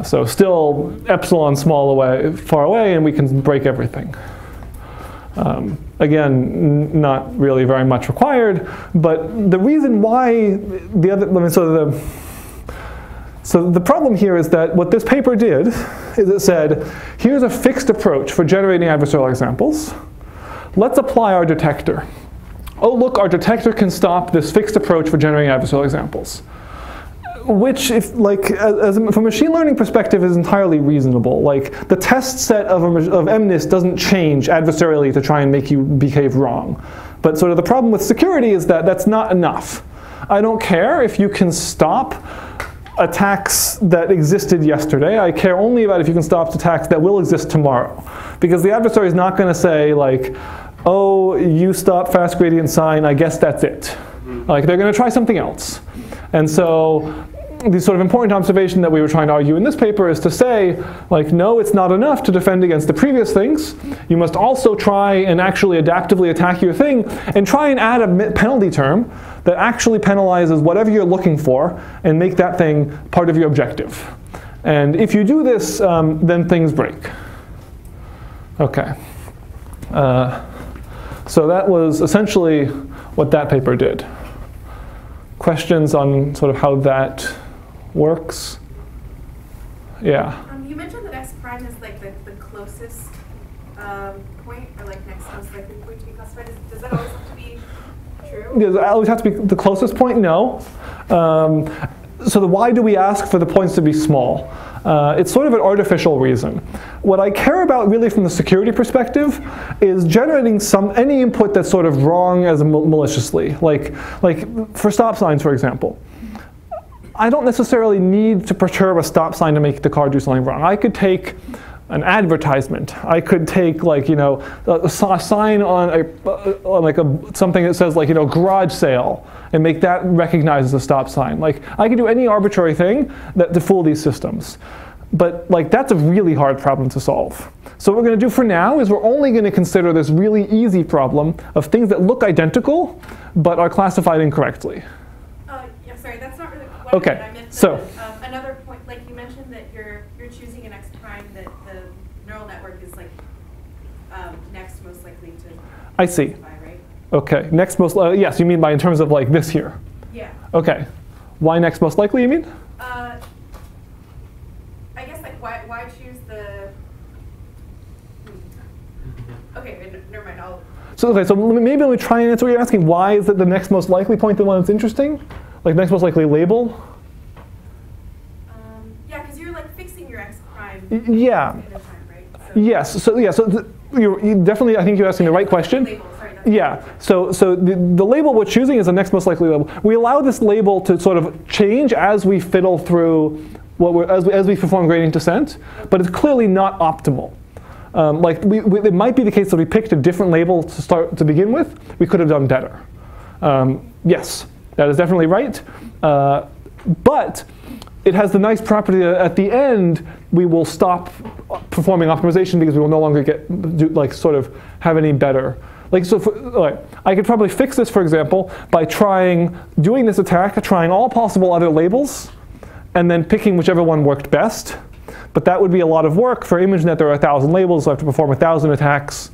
So still epsilon far away, and we can break everything. Again, not really very much required. But the reason why so the problem here is that what this paper did is it said, here's a fixed approach for generating adversarial examples. Let's apply our detector. Oh, look, our detector can stop this fixed approach for generating adversarial examples. Which, from a machine learning perspective, is entirely reasonable. Like, the test set of MNIST doesn't change adversarially to try and make you behave wrong. But sort of the problem with security is that that's not enough. I don't care if you can stop attacks that existed yesterday. I care only about if you can stop attacks that will exist tomorrow. Because the adversary is not going to say, like, oh, you stop fast gradient sine, I guess that's it. Like, they're going to try something else. And so the sort of important observation that we were trying to argue in this paper is to say, like, no, it's not enough to defend against the previous things. You must also try and actually adaptively attack your thing and try and add a penalty term that actually penalizes whatever you're looking for and make that thing part of your objective. And if you do this, then things break. OK. So that was essentially what that paper did. Questions on sort of how that works? Yeah. You mentioned that x prime is like the closest point, or like next most likely point to be classified. Does that always have to be true? Does it always have to be the closest point? No. So why do we ask for the points to be small? It's sort of an artificial reason. What I care about really from the security perspective is generating any input that's sort of wrong as maliciously. Like for stop signs, for example. I don't necessarily need to perturb a stop sign to make the car do something wrong. I could take an advertisement. I could take, like, a sign on something that says, like, garage sale, and make that recognize as a stop sign. Like, I could do any arbitrary thing to fool these systems. But, like, that's a really hard problem to solve. So what we're going to do for now is we're only going to consider this really easy problem of things that look identical but are classified incorrectly. Yeah, sorry, that's not really what Okay. I meant. So another point, like you mentioned that you're choosing an x prime that the neural network is like next most likely to I see. classify, right? Okay. Next most yes, you mean by in terms of like this here. Yeah. Okay. Why next most likely, you mean? I guess like why choose the okay, never mind. So maybe let me try and answer what you're asking. Why is it the next most likely point the one that's interesting? Like next most likely label? Yeah, because you're like fixing your x prime Yeah. at a time, right? So Yes. So yeah. So you definitely, I think you're asking the right question. label, sorry, Yeah. So the label we're choosing is the next most likely label. We allow this label to sort of change as we fiddle through as we perform gradient descent, but it's clearly not optimal. It might be the case that we picked a different label to begin with. We could have done better. Yes, that is definitely right. But it has the nice property that at the end we will stop performing optimization because we will no longer have any better. I could probably fix this, for example, by doing this attack, trying all possible other labels, and then picking whichever one worked best. But that would be a lot of work. For ImageNet, there are 1,000 labels, so I have to perform 1,000 attacks.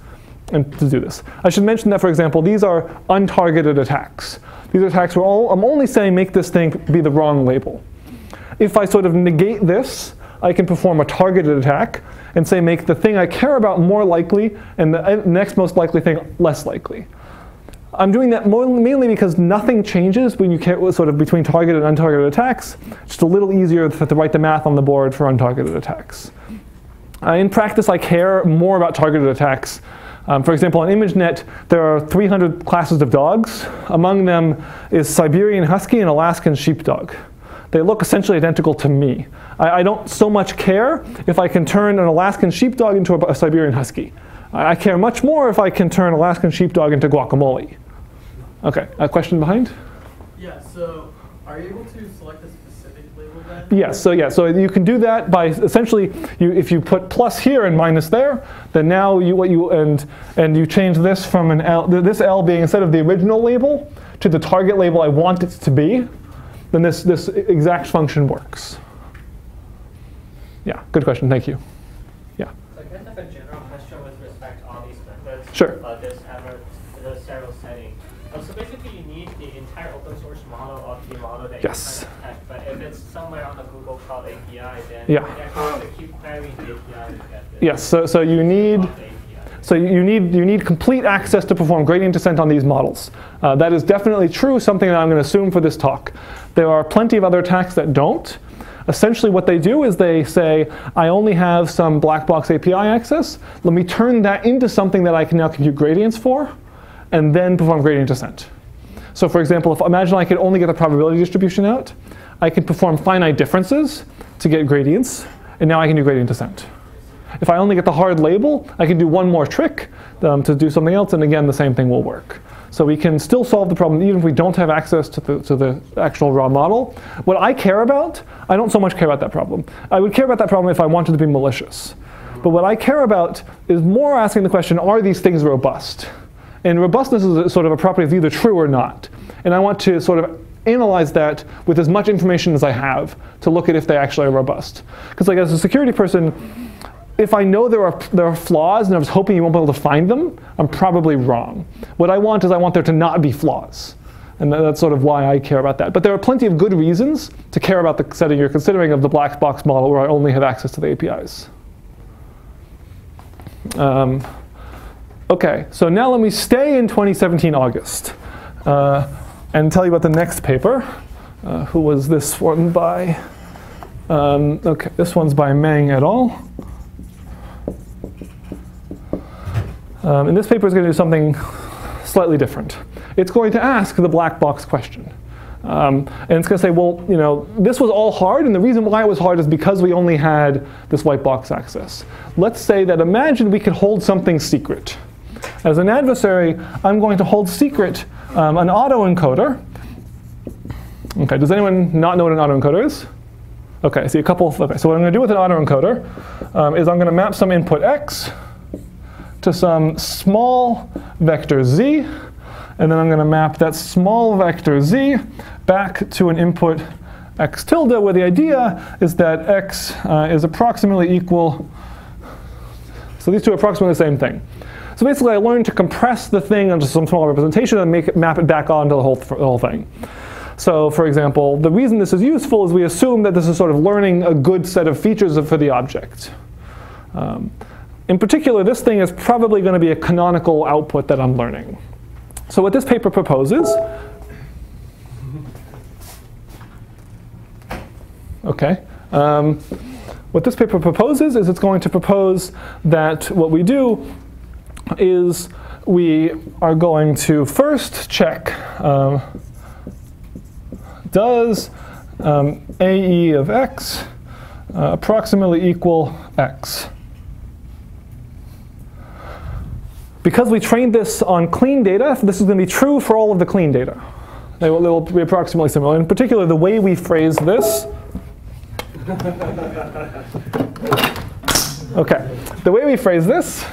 and to do this. I should mention that, for example, these are untargeted attacks. These are attacks where I'm only saying make this thing be the wrong label. If I sort of negate this, I can perform a targeted attack and say make the thing I care about more likely and the next most likely thing less likely. I'm doing that mainly because nothing changes when you care sort of between targeted and untargeted attacks. Just a little easier to write the math on the board for untargeted attacks. In practice, I care more about targeted attacks. For example, on ImageNet, there are 300 classes of dogs. Among them is Siberian Husky and Alaskan Sheepdog. They look essentially identical to me. I don't so much care if I can turn an Alaskan Sheepdog into a Siberian Husky. I care much more if I can turn Alaskan Sheepdog into guacamole. OK, a question behind? Yeah, so are you able to select a specific label then? Yes, so you can do that by essentially, if you put plus here and minus there, then now and you change this from an L, this L being instead of the original label to the target label I want it to be, then this exact function works. Yeah, good question, thank you. Yeah. So I guess I have a general question with respect to all these methods. Sure. There's several settings. So basically, you need the entire open source model of the model that Yes. you're trying to test. But if it's somewhere on the Google Cloud API, then Yeah. you actually have to keep querying the API to get this. Yes, so you need. So you need complete access to perform gradient descent on these models. That is definitely true, something that I'm going to assume for this talk. There are plenty of other attacks that don't. Essentially what they do is they say, I only have some black box API access. Let me turn that into something that I can now compute gradients for, and then perform gradient descent. So for example, imagine I could only get the probability distribution out. I could perform finite differences to get gradients, and now I can do gradient descent. If I only get the hard label, I can do one more trick to do something else, and again, the same thing will work. So we can still solve the problem even if we don't have access to the actual raw model. What I care about, I don't so much care about that problem. I would care about that problem if I wanted to be malicious. But what I care about is more asking the question, are these things robust? And robustness is sort of a property of either true or not. And I want to sort of analyze that with as much information as I have to look at if they actually are robust. Because like as a security person, if I know there are flaws and I was hoping you won't be able to find them, I'm probably wrong. What I want is I want there to not be flaws. And that's sort of why I care about that. But there are plenty of good reasons to care about the setting you're considering of the black box model where I only have access to the APIs. OK, so now let me stay in 2017 August and tell you about the next paper. Who was this one by? OK, this one's by Meng et al. And this paper is going to do something slightly different. It's going to ask the black box question. And it's going to say, well, this was all hard, and the reason why it was hard is because we only had this white box access. Let's say that imagine we could hold something secret. As an adversary, I'm going to hold secret an autoencoder. OK, does anyone not know what an autoencoder is? OK, I see a couple. OK, so what I'm going to do with an autoencoder is I'm going to map some input x to some small vector z, and then I'm going to map that small vector z back to an input x tilde, where the idea is that x is approximately equal. So these two are approximately the same thing. So basically, I learned to compress the thing into some small representation and map it back onto the whole thing. So for example, the reason this is useful is we assume that this is sort of learning a good set of features for the object. In particular, this thing is probably going to be a canonical output that I'm learning. So what this paper proposes, what this paper proposes is it's going to propose that what we do is we are going to first check does AE of x approximately equal x. Because we trained this on clean data, this is going to be true for all of the clean data. They will be approximately similar. In particular, the way we phrase this. OK, the way we phrase this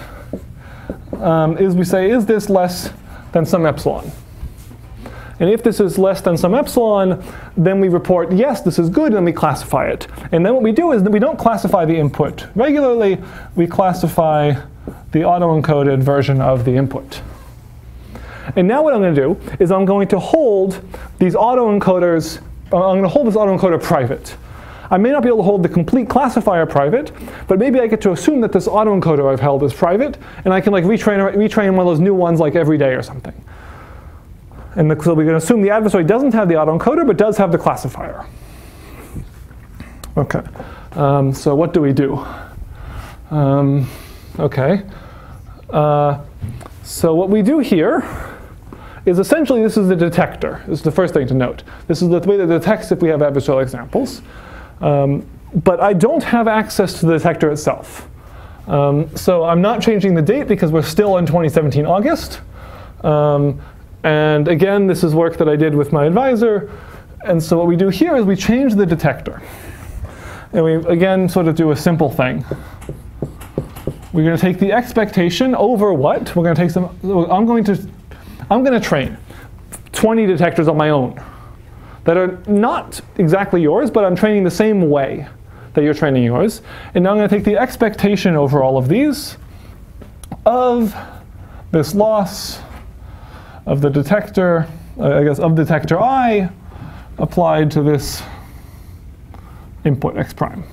is we say, is this less than some epsilon? And if this is less than some epsilon, then we report, yes, this is good, and then we classify it. And then what we do is that we don't classify the input regularly. We classify the auto-encoded version of the input. And now what I'm going to do is I'm going to hold these autoencoders, I'm going to hold this autoencoder private. I may not be able to hold the complete classifier private, but maybe I get to assume that this autoencoder I've held is private, and I can like retrain one of those new ones like every day or something. And so we're going to assume the adversary doesn't have the autoencoder, but does have the classifier. Okay, so what do we do? Okay, so what we do here is essentially this is the detector. This is the first thing to note. This is the way that it detects if we have adversarial examples. But I don't have access to the detector itself. So I'm not changing the date because we're still in 2017 August. And again, this is work that I did with my advisor. And so what we do here is we change the detector. And we, again, sort of do a simple thing. We're going to take the expectation over what? We're going to take some, I'm going to train 20 detectors on my own that are not exactly yours, but I'm training the same way that you're training yours. And now I'm going to take the expectation over all of these of this loss of the detector, I guess of detector I applied to this input x prime.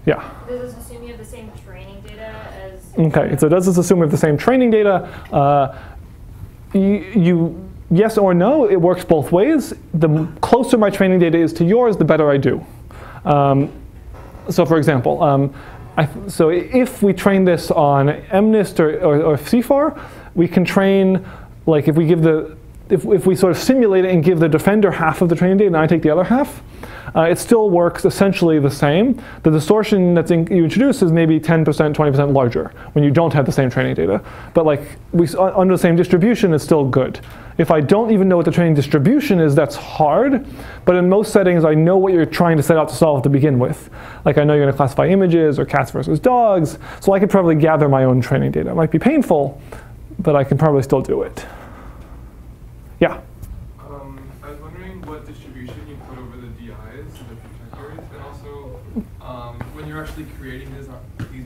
Yeah? Does this assume you have the same training data as... Okay, so does this assume we have the same training data? Yes or no, it works both ways. The closer my training data is to yours, the better I do. So for example, so if we train this on MNIST or CFAR, we can train, like if we give if we sort of simulate it and give the defender half of the training data and I take the other half, it still works essentially the same. The distortion that's you introduce is maybe 10%, 20% larger when you don't have the same training data. But like under the same distribution, it's still good. If I don't even know what the training distribution is, that's hard. But in most settings, I know what you're trying to set out to solve to begin with. Like I know you're going to classify images or cats versus dogs. So I could probably gather my own training data. It might be painful, but I can probably still do it. Yeah? I was wondering what distribution you put over the DIs, the protectors, and also when you're actually creating these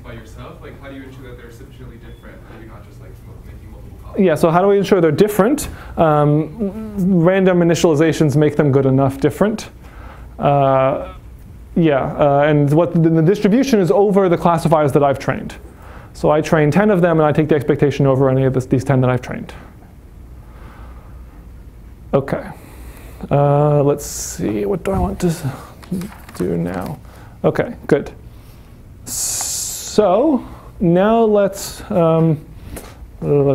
by yourself, like how do you ensure that they're sufficiently different that you're not just like making multiple copies? Yeah, so how do we ensure they're different? Random initializations make them good enough different. And what the distribution is over the classifiers that I've trained. So I train 10 of them, and I take the expectation over any of these 10 that I've trained. OK. Let's see. What do I want to do now? OK, good. So now let's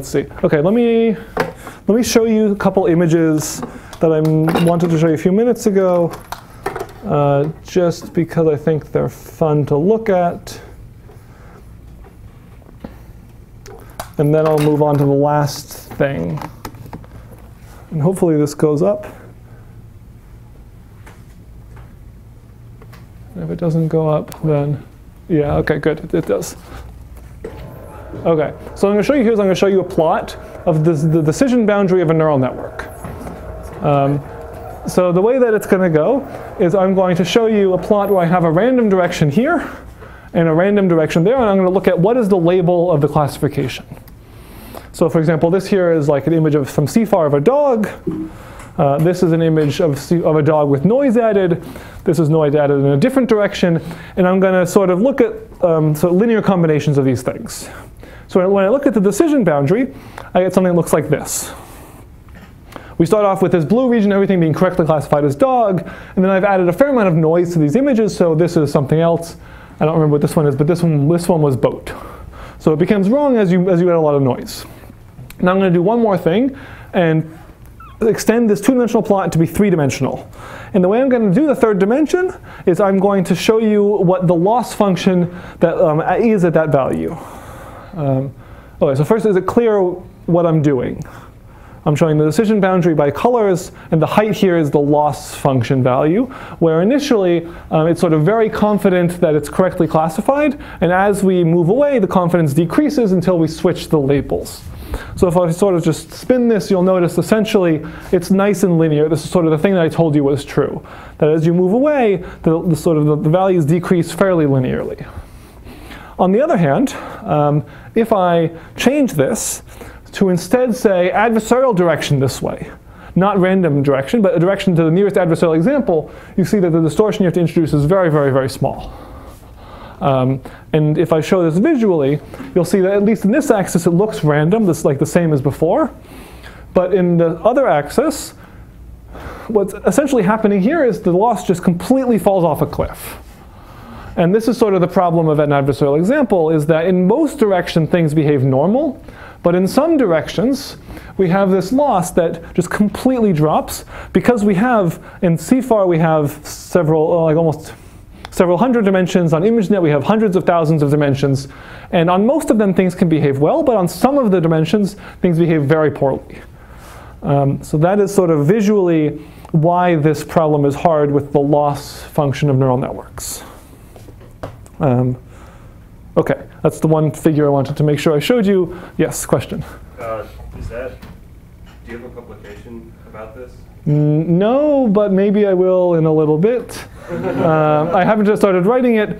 see. OK, let me show you a couple images that I wanted to show you a few minutes ago, just because I think they're fun to look at. And then I'll move on to the last thing. And hopefully this goes up. If it doesn't go up, then yeah, OK, good, it does. OK, so I'm going to show you here is I'm going to show you a plot of the decision boundary of a neural network. So the way that it's going to go is I'm going to show you a plot where I have a random direction here and a random direction there, and I'm going to look at what is the label of the classification. So for example, this here is like an image of some CFAR of a dog. This is an image of a dog with noise added. This is noise added in a different direction. And I'm going to sort of look at linear combinations of these things. So when I look at the decision boundary, I get something that looks like this. We start off with this blue region, everything being correctly classified as dog. And then I've added a fair amount of noise to these images. So this is something else. I don't remember what this one is, but this one was boat. So it becomes wrong as you add a lot of noise. Now I'm going to do one more thing and extend this two-dimensional plot to be three-dimensional. And the way I'm going to do the third dimension is I'm going to show you what the loss function that is at that value. OK, so first, is it clear what I'm doing? I'm showing the decision boundary by colors, and the height here is the loss function value, where initially it's sort of very confident that it's correctly classified, and as we move away, the confidence decreases until we switch the labels. So if I sort of just spin this, you'll notice essentially it's nice and linear. This is sort of the thing that I told you was true, that as you move away, the values decrease fairly linearly. On the other hand, if I change this to instead say adversarial direction this way, not random direction, but a direction to the nearest adversarial example, you see that the distortion you have to introduce is very, very, very small. And if I show this visually, you'll see that at least in this axis it looks random, this is like the same as before. But in the other axis, what's essentially happening here is the loss just completely falls off a cliff. And this is sort of the problem of an adversarial example, is that in most directions things behave normal, but in some directions we have this loss that just completely drops because we have, in CFAR we have several, like almost several hundred dimensions. On ImageNet we have hundreds of thousands of dimensions. And on most of them things can behave well, but on some of the dimensions things behave very poorly. So that is sort of visually why this problem is hard with the loss function of neural networks. Okay, that's the one figure I wanted to make sure I showed you. Yes, question? Do you have a publication about this? No, but maybe I will in a little bit. I haven't just started writing it,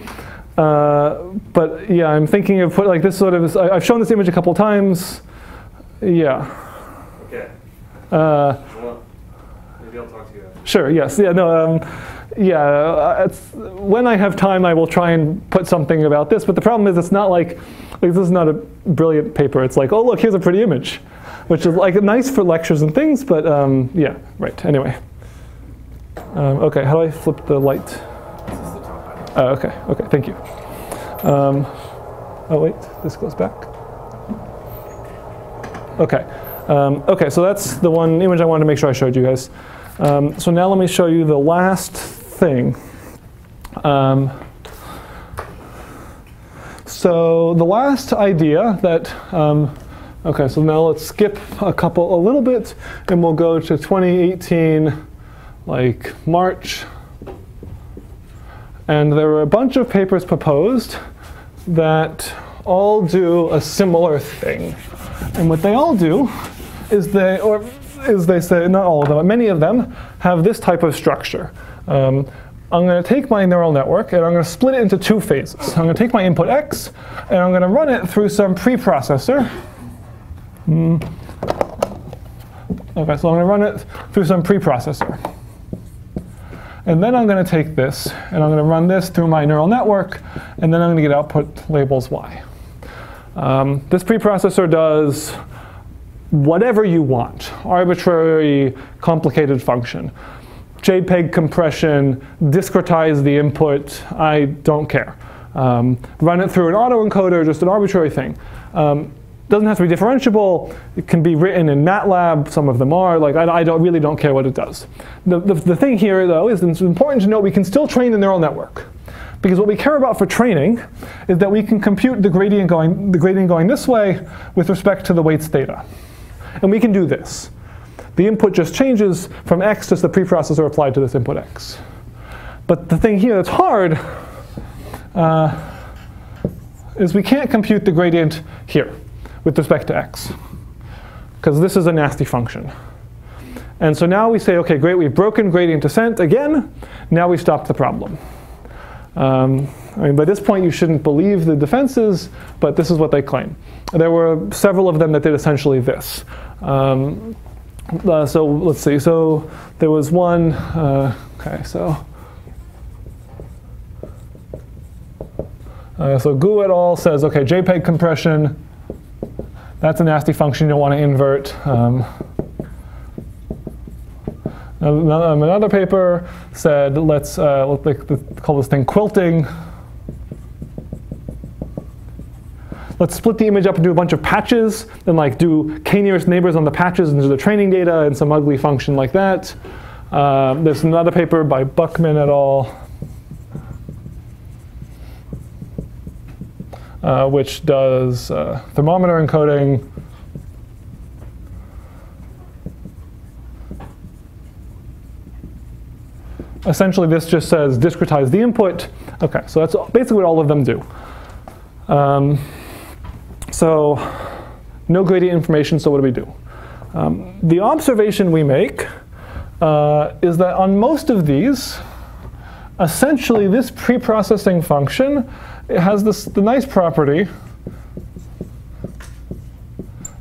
but yeah, I'm thinking of like this sort of, I've shown this image a couple times. Yeah. Okay. Well, maybe I'll talk to you after. Sure, yes, yeah, no, when I have time I will try and put something about this, but the problem is it's not like this is not a brilliant paper. It's like, oh look, here's a pretty image, which is like nice for lectures and things, but yeah, right, anyway. Okay, how do I flip the light? This is the top button. Okay, thank you. Oh wait, this goes back. Okay. Okay, so that's the one image I wanted to make sure I showed you guys. So now let me show you the last thing. So the last idea that, okay, so now let's skip a little bit, and we'll go to 2018, like March. And there were a bunch of papers proposed that all do a similar thing. And what they all do is they say, not all of them, but many of them have this type of structure. I'm going to take my neural network and I'm going to split it into two phases. I'm going to take my input x and I'm going to run it through some preprocessor. Okay, so I'm going to run it through some preprocessor. And then I'm going to take this and I'm going to run this through my neural network, and then I'm going to get output labels y. This preprocessor does whatever you want, arbitrary, complicated function. JPEG compression, discretize the input, I don't care. Run it through an autoencoder, just an arbitrary thing. Doesn't have to be differentiable. It can be written in MATLAB, some of them are. Like, I really don't care what it does. The thing here, though, is it's important to note we can still train the neural network. Because what we care about for training is that we can compute the gradient going this way with respect to the weights theta. And we can do this. The input just changes from x to the preprocessor applied to this input x. But the thing here that's hard is we can't compute the gradient here with respect to x, because this is a nasty function. And so now we say, okay, great, we've broken gradient descent again. Now we stop the problem. I mean, by this point, you shouldn't believe the defenses, but this is what they claim. There were several of them that did essentially this. So let's see. So there was one. Okay, so Gu et al. Says, okay, JPEG compression. That's a nasty function you don't want to invert. Another paper said, let's call this thing quilting. Let's split the image up into a bunch of patches and like do k-nearest neighbors on the patches into the training data and some ugly function like that. There's another paper by Buckman et al. Which does thermometer encoding. Essentially, this just says discretize the input. Okay, so that's basically what all of them do. So no gradient information, so what do we do? The observation we make is that on most of these, essentially this preprocessing function it has the nice property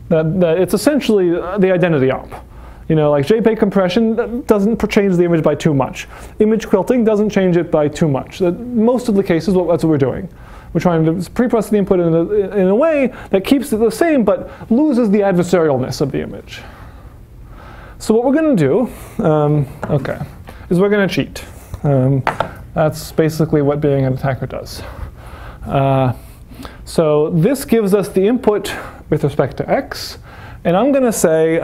that it's essentially the identity op. You know, like JPEG compression doesn't change the image by too much. Image quilting doesn't change it by too much. Most of the cases, that's what we're doing. We're trying to pre-process the input in a way that keeps it the same but loses the adversarialness of the image. So what we're going to do, is we're going to cheat. That's basically what being an attacker does. So this gives us the input with respect to x. And I'm going to say,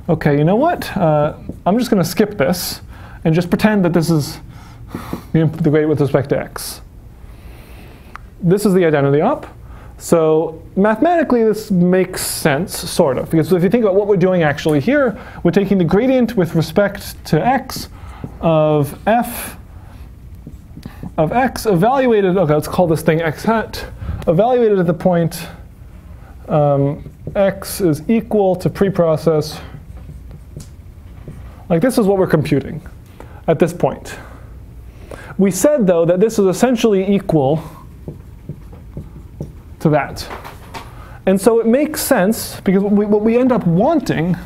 OK, you know what? I'm just going to skip this and just pretend that this is the gradient with respect to x. This is the identity op. So mathematically, this makes sense, sort of. Because if you think about what we're doing actually here, we're taking the gradient with respect to x of f of x evaluated, OK, let's call this thing x hat, evaluated at the point x is equal to preprocess. Like this is what we're computing at this point. We said, though, that this is essentially equal to that. And so it makes sense, because what we end up wanting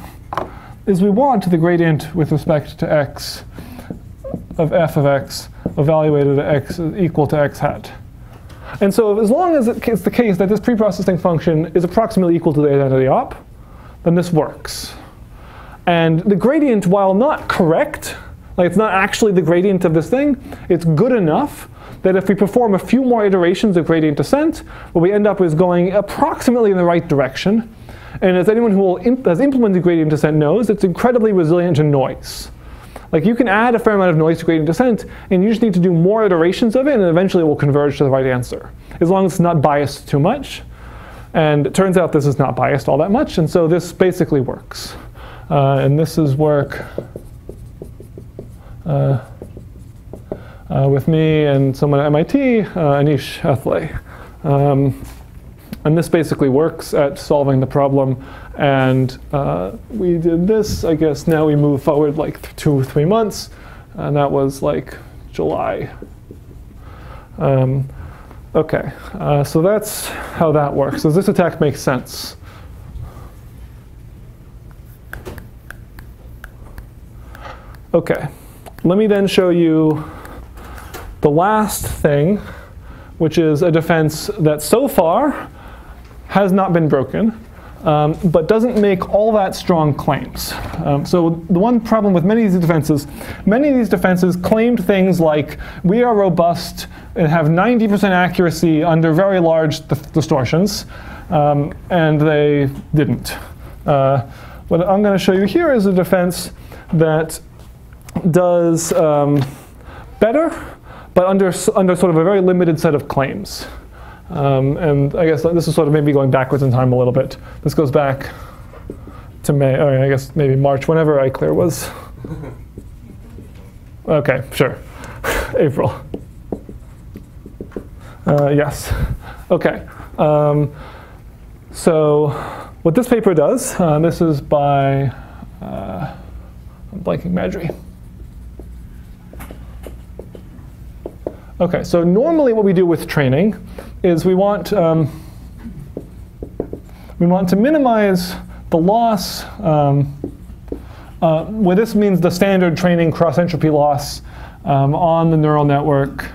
is we want the gradient with respect to x of f of x evaluated at x is equal to x hat. And so as long as it's the case that this preprocessing function is approximately equal to the identity op, then this works. And the gradient, while not correct, like it's not actually the gradient of this thing, it's good enough that if we perform a few more iterations of gradient descent, what we end up is going approximately in the right direction. And as anyone who has implemented gradient descent knows, it's incredibly resilient to noise. Like you can add a fair amount of noise to gradient descent, and you just need to do more iterations of it, and eventually it will converge to the right answer, as long as it's not biased too much. And it turns out this is not biased all that much, and so this basically works. And this is work with me and someone at MIT, Anish Athlay. And this basically works at solving the problem. And we did this. I guess now we move forward like 2 or 3 months. And that was like July. OK, so that's how that works. Does this attack make sense? OK, let me then show you the last thing, which is a defense that so far has not been broken, but doesn't make all that strong claims. So the one problem with many of these defenses claimed things like, we are robust and have 90% accuracy under very large distortions, and they didn't. What I'm going to show you here is a defense that does better, but under sort of a very limited set of claims. And I guess this is sort of maybe going backwards in time a little bit. This goes back to May, or I guess maybe March, whenever iClear was. OK, sure. April. Yes. OK. So what this paper does, this is by, I'm blanking, Madry. OK, so normally what we do with training is we want to minimize the loss, where this means the standard training cross-entropy loss on the neural network,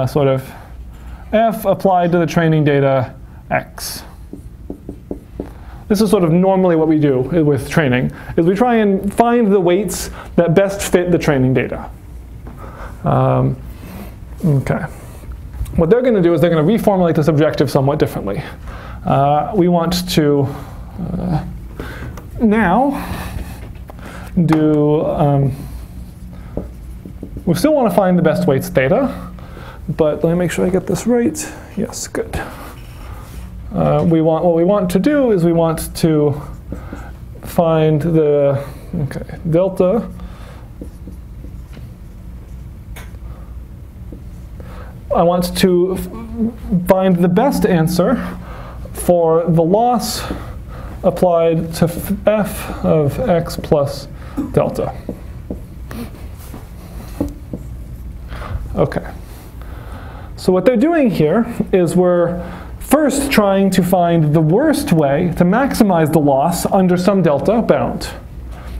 sort of f applied to the training data x. This is sort of normally what we do with training, is we try and find the weights that best fit the training data. OK. What they're going to do is they're going to reformulate this objective somewhat differently. We want to now do, we still want to find the best weights theta, but let me make sure I get this right. Yes, good. What we want to do is we want to find the delta I want to find the best answer for the loss applied to f of x plus delta. OK. So what they're doing here is we're first trying to find the worst way to maximize the loss under some delta bound.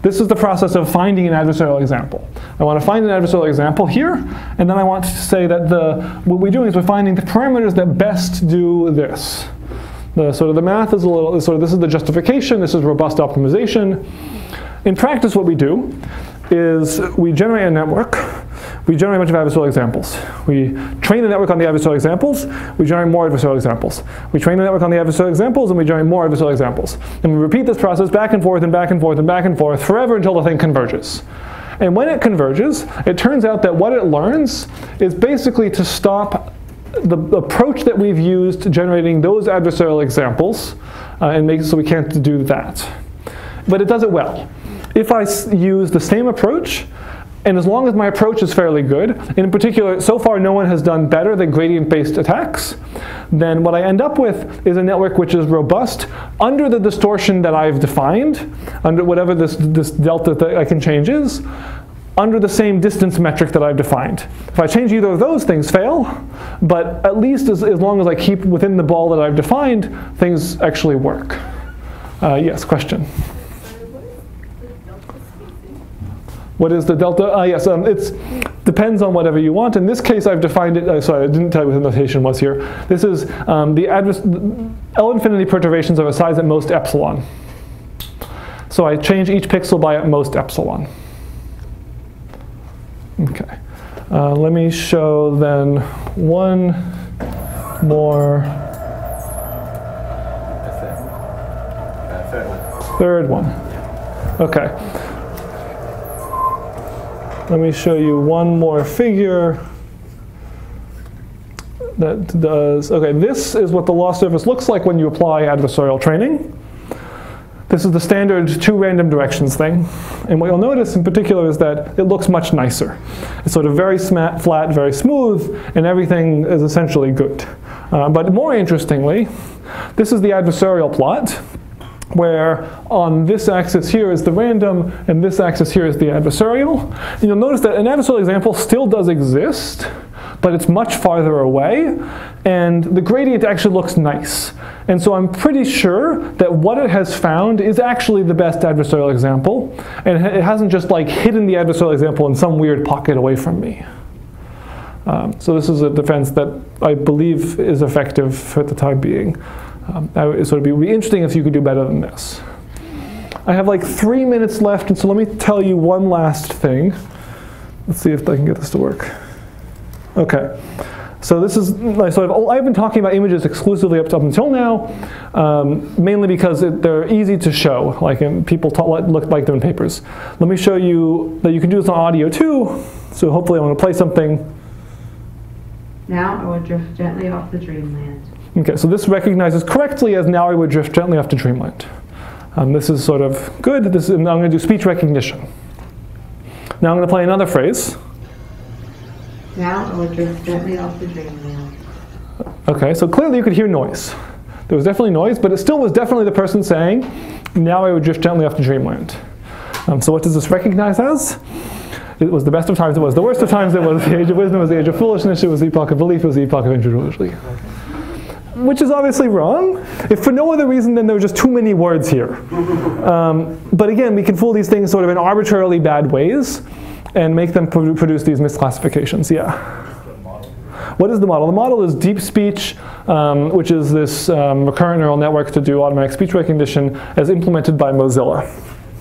This is the process of finding an adversarial example. I want to find an adversarial example here, and then I want to say that what we're doing is we're finding the parameters that best do this. Sort of the math is a little, this is the justification, this is robust optimization. In practice, what we do is we generate a network, we generate a bunch of adversarial examples. We train the network on the adversarial examples, we generate more adversarial examples. We train the network on the adversarial examples, and we generate more adversarial examples. And we repeat this process back and forth and back and forth and back and forth forever until the thing converges. And when it converges, it turns out that what it learns is basically to stop the approach that we've used to generating those adversarial examples and make it so we can't do that. But it does it well. If I use the same approach, and as long as my approach is fairly good, and in particular, so far no one has done better than gradient-based attacks, then what I end up with is a network which is robust under the distortion that I've defined, under whatever this delta that I can change is, under the same distance metric that I've defined. If I change either of those, things fail, but at least as long as I keep within the ball that I've defined, things actually work. Yes, question? What is the delta? Yes, it depends on whatever you want. In this case, I've defined it, sorry, I didn't tell you what the notation was here. This is the L infinity perturbations of a size at most epsilon. So I change each pixel by at most epsilon. Okay. Let me show then one more. Third one. Okay. Let me show you one more figure that does, okay, this is what the loss surface looks like when you apply adversarial training. This is the standard two random directions thing. And what you'll notice in particular is that it looks much nicer. It's sort of very flat, very smooth, and everything is essentially good. But more interestingly, this is the adversarial plot, where on this axis here is the random, and this axis here is the adversarial. And you'll notice that an adversarial example still does exist, but it's much farther away, and the gradient actually looks nice. And so I'm pretty sure that what it has found is actually the best adversarial example, and it hasn't just like hidden the adversarial example in some weird pocket away from me. So this is a defense that I believe is effective for the time being. It would be interesting if you could do better than this. I have like 3 minutes left, and so let me tell you one last thing. Let's see if I can get this to work. Okay, so this is I've been talking about images exclusively up until now, mainly because they're easy to show, like people look like them in papers. Let me show you that you can do this on audio too. So hopefully I'm going to play something. Now I would drift gently off the dreamland. Okay, so this recognizes correctly as now I would drift gently off to dreamland. This is sort of good. I'm going to do speech recognition. Now I'm going to play another phrase. Now I would drift gently off the dreamland. Okay, so clearly you could hear noise. There was definitely noise, but it still was definitely the person saying, now I would drift gently off to dreamland. So what does this recognize as? It was the best of times, it was the worst of times, it was the age of wisdom, it was the age of foolishness, it was the epoch of belief, it was the epoch of incredulity. Which is obviously wrong, if for no other reason than there were just too many words here. But again, we can fool these things sort of in arbitrarily bad ways and make them produce these misclassifications. Yeah. What is the model? The model is deep speech, which is this recurrent neural network to do automatic speech recognition as implemented by Mozilla.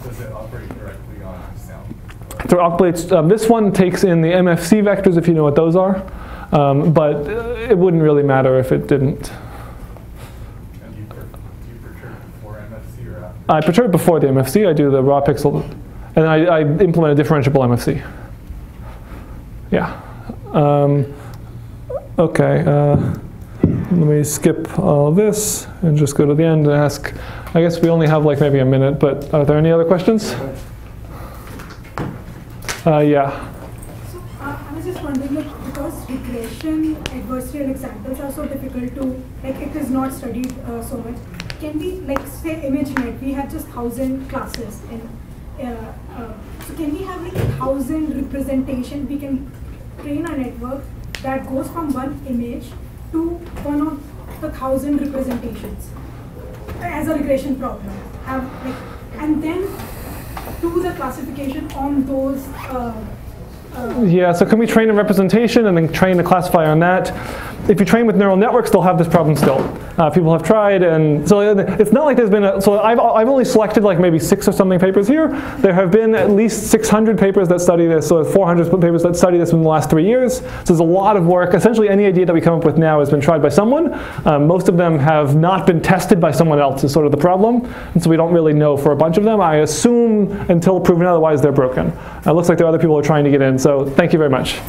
Does it operate directly on sound? So it operates, this one takes in the MFC vectors, if you know what those are. But it wouldn't really matter if it didn't. And do you perturb before MFC or after? I perturb before the MFC. I do the raw pixel, and I implement a differentiable MFC. Yeah. Okay. Let me skip all of this and just go to the end and ask. I guess we only have like maybe a minute, but are there any other questions? Yeah. I was just wondering, because regression adversarial examples are so difficult to, it is not studied so much. Can we, say ImageNet, we have just 1,000 classes, and so can we have 1,000 representation? We can train a network that goes from one image to one of the 1,000 representations as a regression problem. And then do the classification on those. Yeah, so can we train a representation and then train a classifier on that? If you train with neural networks, they'll have this problem still. People have tried, and so it's not like there's been so I've only selected like maybe 6 or something papers here. There have been at least 600 papers that study this, so 400 papers that study this in the last 3 years. So there's a lot of work. Essentially, any idea that we come up with now has been tried by someone. Most of them have not been tested by someone else is sort of the problem. And so we don't really know for a bunch of them. I assume until proven otherwise, they're broken. It looks like there are other people who are trying to get in, so thank you very much.